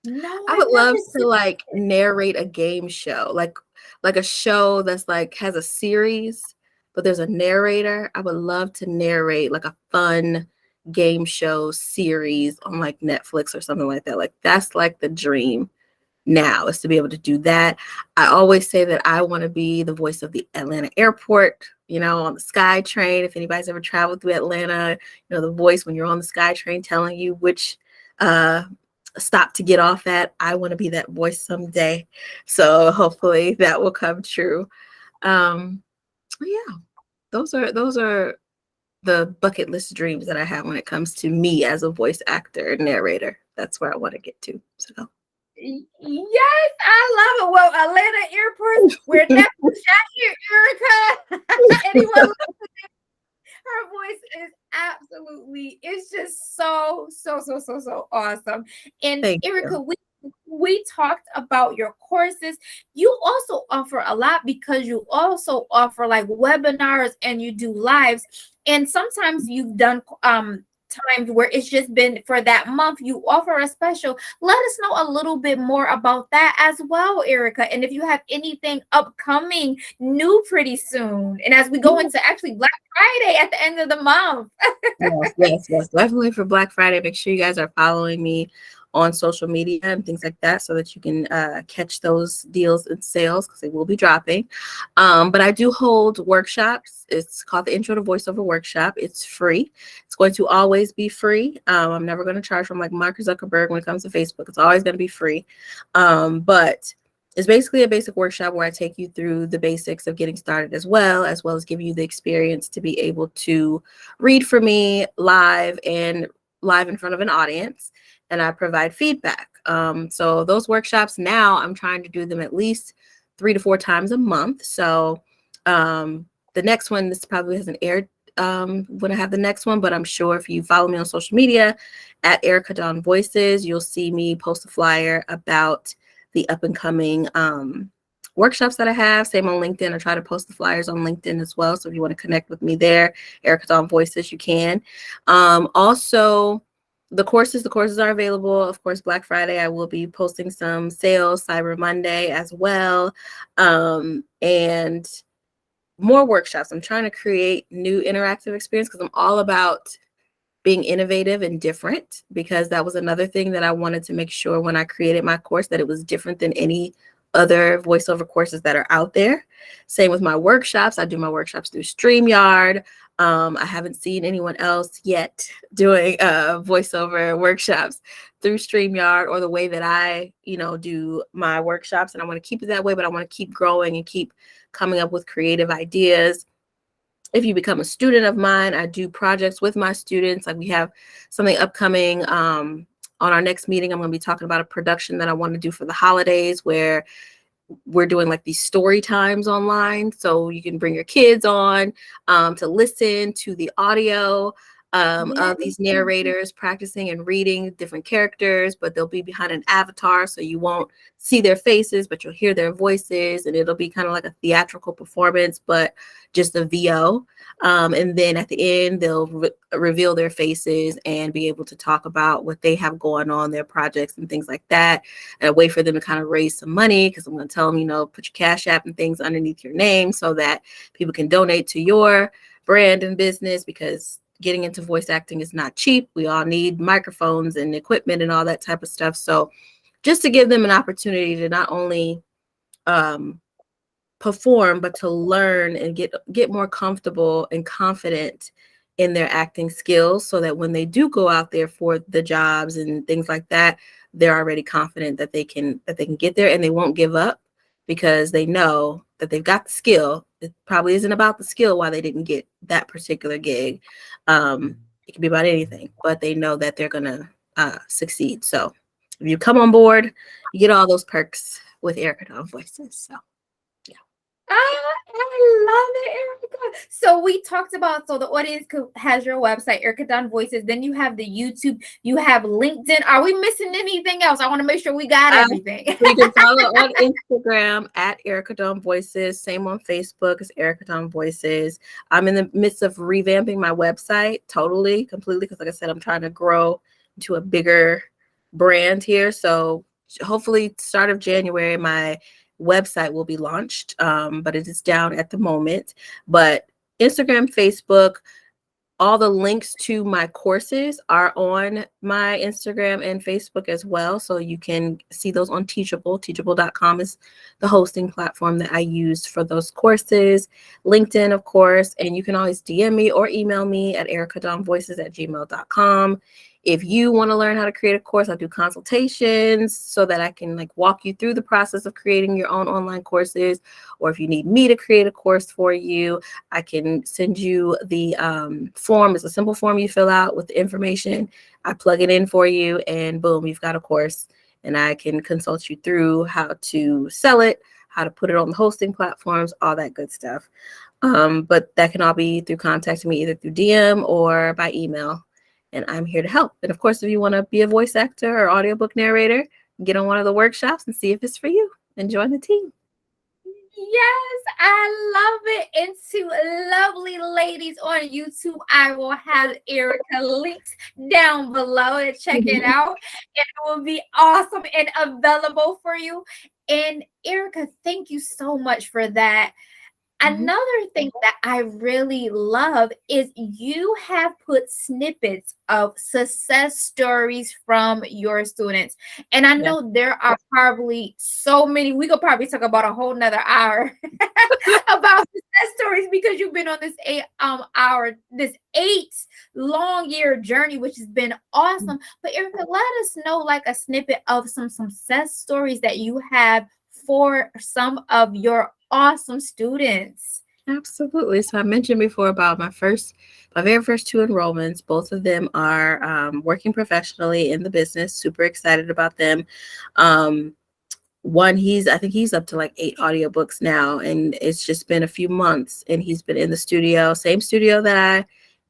No, I would love to narrate a game show, like a show that's has a series, but there's a narrator. I would love to narrate like a fun game show series on Netflix or something like that. That's the dream now, is to be able to do that. I always say that I want to be the voice of the Atlanta airport, on the Sky Train. If anybody's ever traveled through Atlanta, the voice when you're on the Sky Train telling you which stop to get off at. I want to be that voice someday. So hopefully that will come true. Yeah, those are the bucket list dreams that I have when it comes to me as a voice actor, narrator. That's where I want to get to. So yes, I love it. Well, Atlanta airport, we're never shot here, Erica. Anyone listening? Her voice is absolutely, it's just so awesome. And thank Erica, you. we talked about your courses. You also offer a lot, because you also offer webinars, and you do lives. And sometimes you've done times where it's just been for that month. You offer a special. Let us know a little bit more about that as well, Erica. And if you have anything upcoming new pretty soon, and as we go into actually Black Friday at the end of the month. Yes, definitely for Black Friday. Make sure you guys are following me on social media and things like that, so that you can catch those deals and sales, because they will be dropping. But I do hold workshops. It's called the Intro to Voiceover Workshop. It's free. It's going to always be free. I'm never going to charge from Mark Zuckerberg when it comes to Facebook. It's always going to be free. But it's basically a basic workshop where I take you through the basics of getting started, as well as give you the experience to be able to read for me live in front of an audience. And I provide feedback. So those workshops now, I'm trying to do them at least 3 to 4 times a month. So the next one, this probably hasn't aired when I have the next one, but I'm sure if you follow me on social media at Erica Dawn Voices, you'll see me post a flyer about the up and coming workshops that I have. Same on LinkedIn. I try to post the flyers on LinkedIn as well. So if you want to connect with me there, Erica Dawn Voices, you can. Also, the courses are available. Of course, Black Friday, I will be posting some sales, Cyber Monday as well. And more workshops. I'm trying to create new interactive experience because I'm all about being innovative and different, because that was another thing that I wanted to make sure when I created my course that it was different than any other voiceover courses that are out there. Same with my workshops. I do my workshops through StreamYard. I haven't seen anyone else yet doing voiceover workshops through StreamYard or the way that I, do my workshops. And I want to keep it that way, but I want to keep growing and keep coming up with creative ideas. If you become a student of mine, I do projects with my students. Like we have something upcoming on our next meeting. I'm going to be talking about a production that I want to do for the holidays where we're doing like these story times online. So you can bring your kids on to listen to the audio of these narrators practicing and reading different characters, but they'll be behind an avatar. So you won't see their faces, but you'll hear their voices, and it'll be kind of like a theatrical performance, but just a VO. And then at the end, they'll reveal their faces and be able to talk about what they have going on, their projects and things like that. And a way for them to kind of raise some money, because I'm going to tell them, put your Cash App and things underneath your name so that people can donate to your brand and business, because getting into voice acting is not cheap. We all need microphones and equipment and all that type of stuff. So just to give them an opportunity to not only perform, but to learn and get more comfortable and confident in their acting skills, so that when they do go out there for the jobs and things like that, they're already confident that they can get there, and they won't give up because they know that they've got the skill. It probably isn't about the skill why they didn't get that particular gig. It can be about anything, but they know that they're gonna succeed. So if you come on board, you get all those perks with Erica Dawn Voices. So I love it, Erica. So we talked about, so the audience has your website, Erica Dawn Voices. Then you have the YouTube, you have LinkedIn. Are we missing anything else? I want to make sure we got everything. So you can follow on Instagram at Erica Dawn Voices. Same on Facebook as Erica Dawn Voices. I'm in the midst of revamping my website completely, because like I said, I'm trying to grow into a bigger brand here. So hopefully start of January, my website will be launched, but it is down at the moment. But Instagram, Facebook, all the links to my courses are on my Instagram and Facebook as well. So you can see those on Teachable. Teachable.com is the hosting platform that I use for those courses. LinkedIn, of course, and you can always DM me or email me at ericadawnvoices@gmail.com. If you want to learn how to create a course, I do consultations so that I can walk you through the process of creating your own online courses. Or if you need me to create a course for you, I can send you the form. It's a simple form you fill out with the information. I plug it in for you, and boom, you've got a course. And I can consult you through how to sell it, how to put it on the hosting platforms, all that good stuff. But that can all be through contacting me either through DM or by email. And I'm here to help. And of course, if you want to be a voice actor or audiobook narrator, get on one of the workshops and see if it's for you and join the team. Yes, I love it. And to lovely ladies on YouTube, I will have Erica linked down below to check it out. It will be awesome and available for you. And Erica, thank you so much for that. Another thing that I really love is you have put snippets of success stories from your students. And I know there are probably so many. We could probably talk about a whole nother hour about success stories, because you've been on this 8-long-year journey, which has been awesome. But Erica, let us know like a snippet of some success stories that you have for some of your awesome students. Absolutely. So I mentioned before about my very first 2 enrollments. Both of them are working professionally in the business. Super excited about them. one, I think he's up to like 8 audiobooks now, and it's just been a few months, and he's been in the studio, same studio that I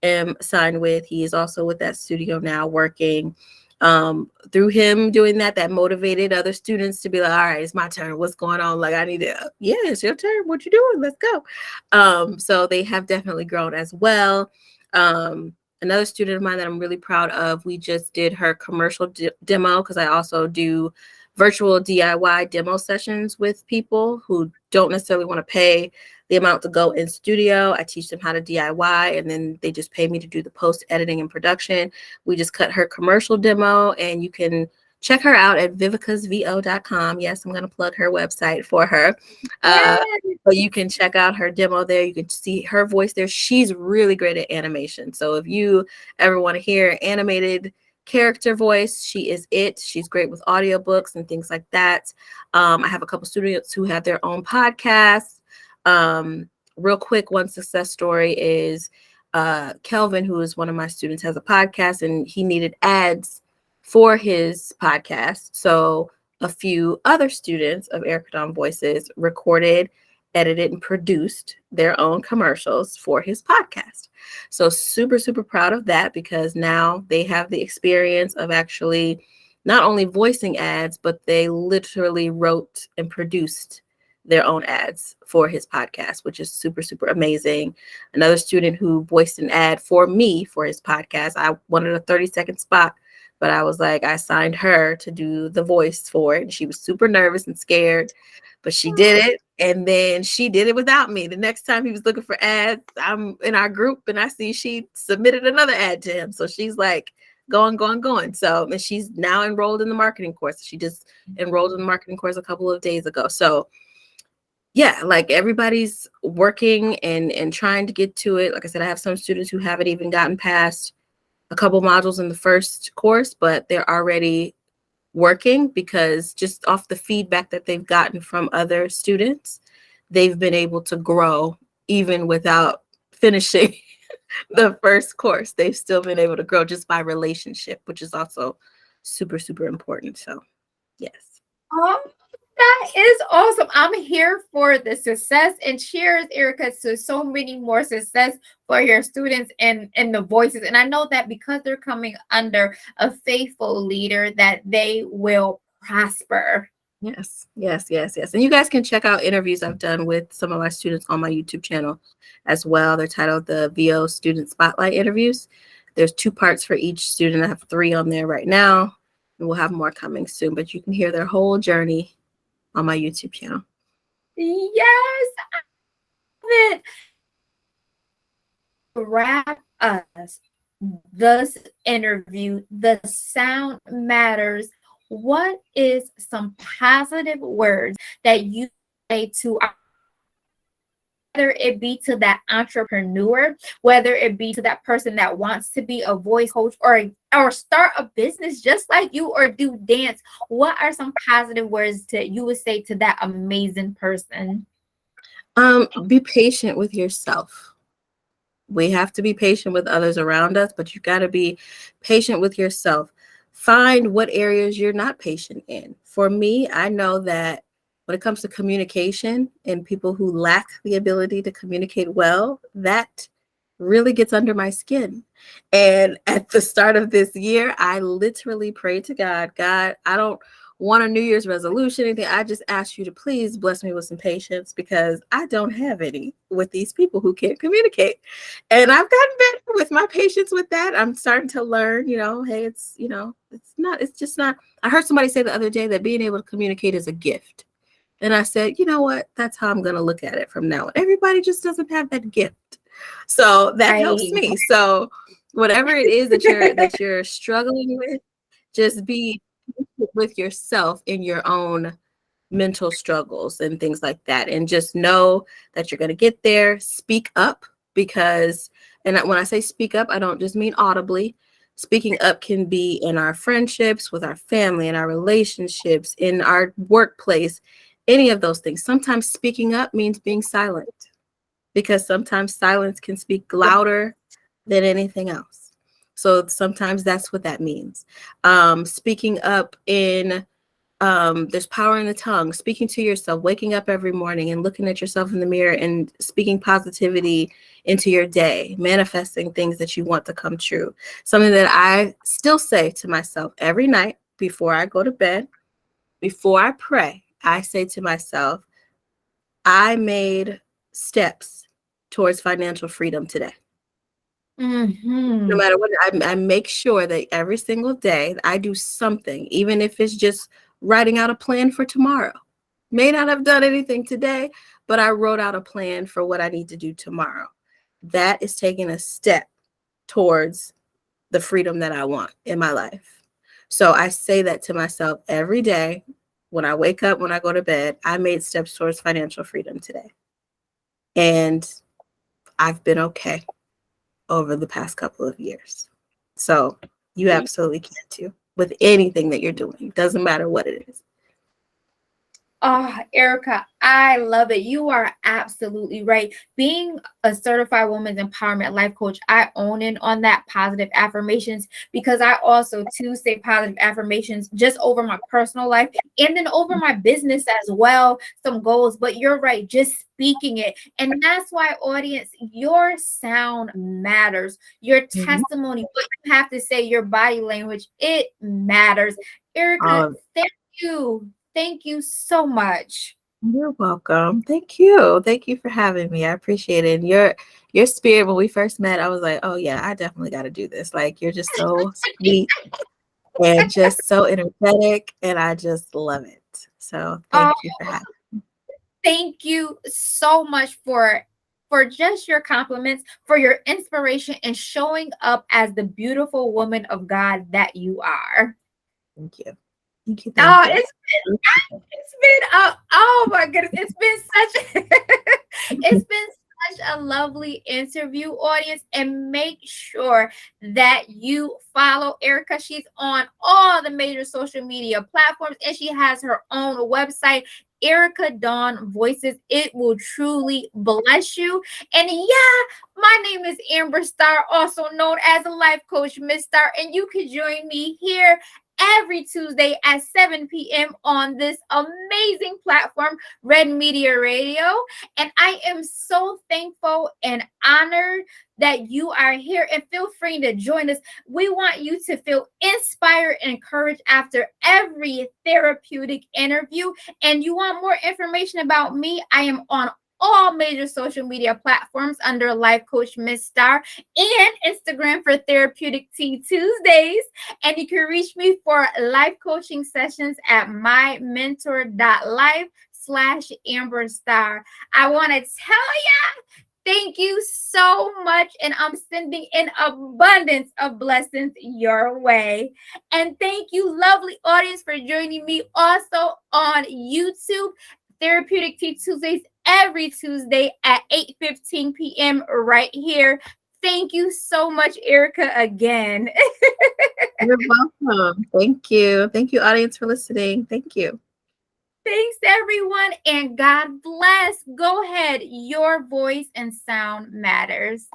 am signed with. He is also with that studio now working. Through him doing that, that motivated other students to be like, all right, it's my turn. What's going on? Like, I need to, yeah, it's your turn. What you doing? Let's go. So they have definitely grown as well. Another student of mine that I'm really proud of, we just did her commercial demo, because I also do virtual DIY demo sessions with people who don't necessarily want to pay the amount to go in studio. I teach them how to DIY, and then they just pay me to do the post editing and production. We just cut her commercial demo, and you can check her out at vivekasvo.com. Yes, I'm going to plug her website for her. Yes. But you can check out her demo there. You can see her voice there. She's really great at animation. So if you ever want to hear animated character voice, she is it. She's great with audiobooks and things like that. I have a couple students who have their own podcasts. Real quick, one success story is Kelvin, who is one of my students, has a podcast, and he needed ads for his podcast. So a few other students of Erica Dawn Voices recorded, edited, and produced their own commercials for his podcast. So super, super proud of that, because now they have the experience of actually not only voicing ads, but they literally wrote and produced their own ads for his podcast, which is super, super amazing. Another student who voiced an ad for me for his podcast, I wanted a 30-second spot, but I was like, I signed her to do the voice for it. And she was super nervous and scared, but she did it. And then she did it without me. The next time he was looking for ads, I'm in our group and I see she submitted another ad to him. So she's like going, going, going. So, and she's now enrolled in the marketing course. She just enrolled in the marketing course a couple of days ago. So yeah, like everybody's working and trying to get to it. Like I said, I have some students who haven't even gotten past a couple modules in the first course, but they're already working because just off the feedback that they've gotten from other students, they've been able to grow even without finishing the first course. They've still been able to grow just by relationship, which is also super, super important. So, yes. Oh, that is awesome. I'm here for the success, and cheers, Erica, to so many more success for your students and the voices. And I know that because they're coming under a faithful leader, that they will prosper. Yes, yes, yes, yes. And you guys can check out interviews I've done with some of my students on my YouTube channel as well. They're titled the VO Student Spotlight Interviews. There's 2 parts for each student. I have 3 on there right now, and we'll have more coming soon. But you can hear their whole journey on my YouTube channel. Yes, I love it. Wrap us this interview. The sound matters. What is some positive words that you say to whether it be to that entrepreneur, whether it be to that person that wants to be a voice coach or start a business just like you or do dance? What are some positive words that you would say to that amazing person? Be patient with yourself. We have to be patient with others around us, but you got to be patient with yourself. Find what areas you're not patient in. For me, I know that when it comes to communication and people who lack the ability to communicate well, that really gets under my skin. And at the start of this year, I literally prayed to God, God, I don't want a New Year's resolution, anything. I just ask you to please bless me with some patience, because I don't have any with these people who can't communicate. And I've gotten better with my patience with that. I'm starting to learn, hey, it's just not. I heard somebody say the other day that being able to communicate is a gift. And I said, you know what? That's how I'm going to look at it from now on. Everybody just doesn't have that gift. So that helps Right. me. So whatever it is that you're struggling with, just be with yourself in your own mental struggles and things like that. And just know that you're going to get there. Speak up, because, and when I say speak up, I don't just mean audibly. Speaking up can be in our friendships, with our family, in our relationships, in our workplace, any of those things. Sometimes speaking up means being silent, because sometimes silence can speak louder than anything else. So sometimes that's what that means. Speaking up in There's power in the tongue, speaking to yourself, waking up every morning and looking at yourself in the mirror and speaking positivity into your day, manifesting things that you want to come true. Something that I still say to myself every night before I go to bed, before I pray, I say to myself, I made steps towards financial freedom today. No Mm-hmm. matter what, I make sure that every single day I do something, even if it's just writing out a plan for tomorrow. May not have done anything today, but I wrote out a plan for what I need to do tomorrow. That is taking a step towards the freedom that I want in my life. So I say that to myself every day when I wake up, when I go to bed. I made steps towards financial freedom today. And I've been okay over the past couple of years. So you absolutely can too with anything that you're doing. Doesn't matter what it is. Oh, Erica, I love it. You are absolutely right. Being a certified women's empowerment life coach, I own in on that positive affirmations because I also too say positive affirmations just over my personal life and then over my business as well, some goals. But you're right, just speaking it. And that's why, audience, your sound matters. Your testimony, what you have to say, your body language, it matters. Erica, thank you. Thank you so much. You're welcome. Thank you. Thank you for having me. I appreciate it. And your spirit, when we first met, I was like, oh yeah, I definitely got to do this. Like you're just so sweet and just so energetic, and I just love it. So Oh, thank you for having thank you so much for just your compliments, for your inspiration and showing up as the beautiful woman of God that you are. me. Thank you. Thank you. Oh, Thank you. it's been oh my goodness, it's been such it's been such a lovely interview, audience, and make sure that you follow Erica. She's on all the major social media platforms and she has her own website, Erica Dawn Voices. It will truly bless you. And yeah, my name is Amber Starr, also known as a life coach, Miss Starr, and you can join me here every Tuesday at 7 p.m. on this amazing platform, Red Media Radio. And I am so thankful and honored that you are here and feel free to join us. We want you to feel inspired and encouraged after every therapeutic interview. And you want more information about me? I am on all major social media platforms under Life Coach Miss Starr and Instagram for Therapeutic Tea Tuesdays. And you can reach me for life coaching sessions at mymentor.life/Amber Starr. I want to tell you, thank you so much. And I'm sending an abundance of blessings your way. And thank you, lovely audience, for joining me also on YouTube. Therapeutic Tea Tuesdays every Tuesday at 8:15 p.m. right here. Thank you so much, Erica, again. You're welcome. Thank you. Thank you, audience, for listening. Thank you. Thanks, everyone, and God bless. Go ahead. Your voice and sound matters.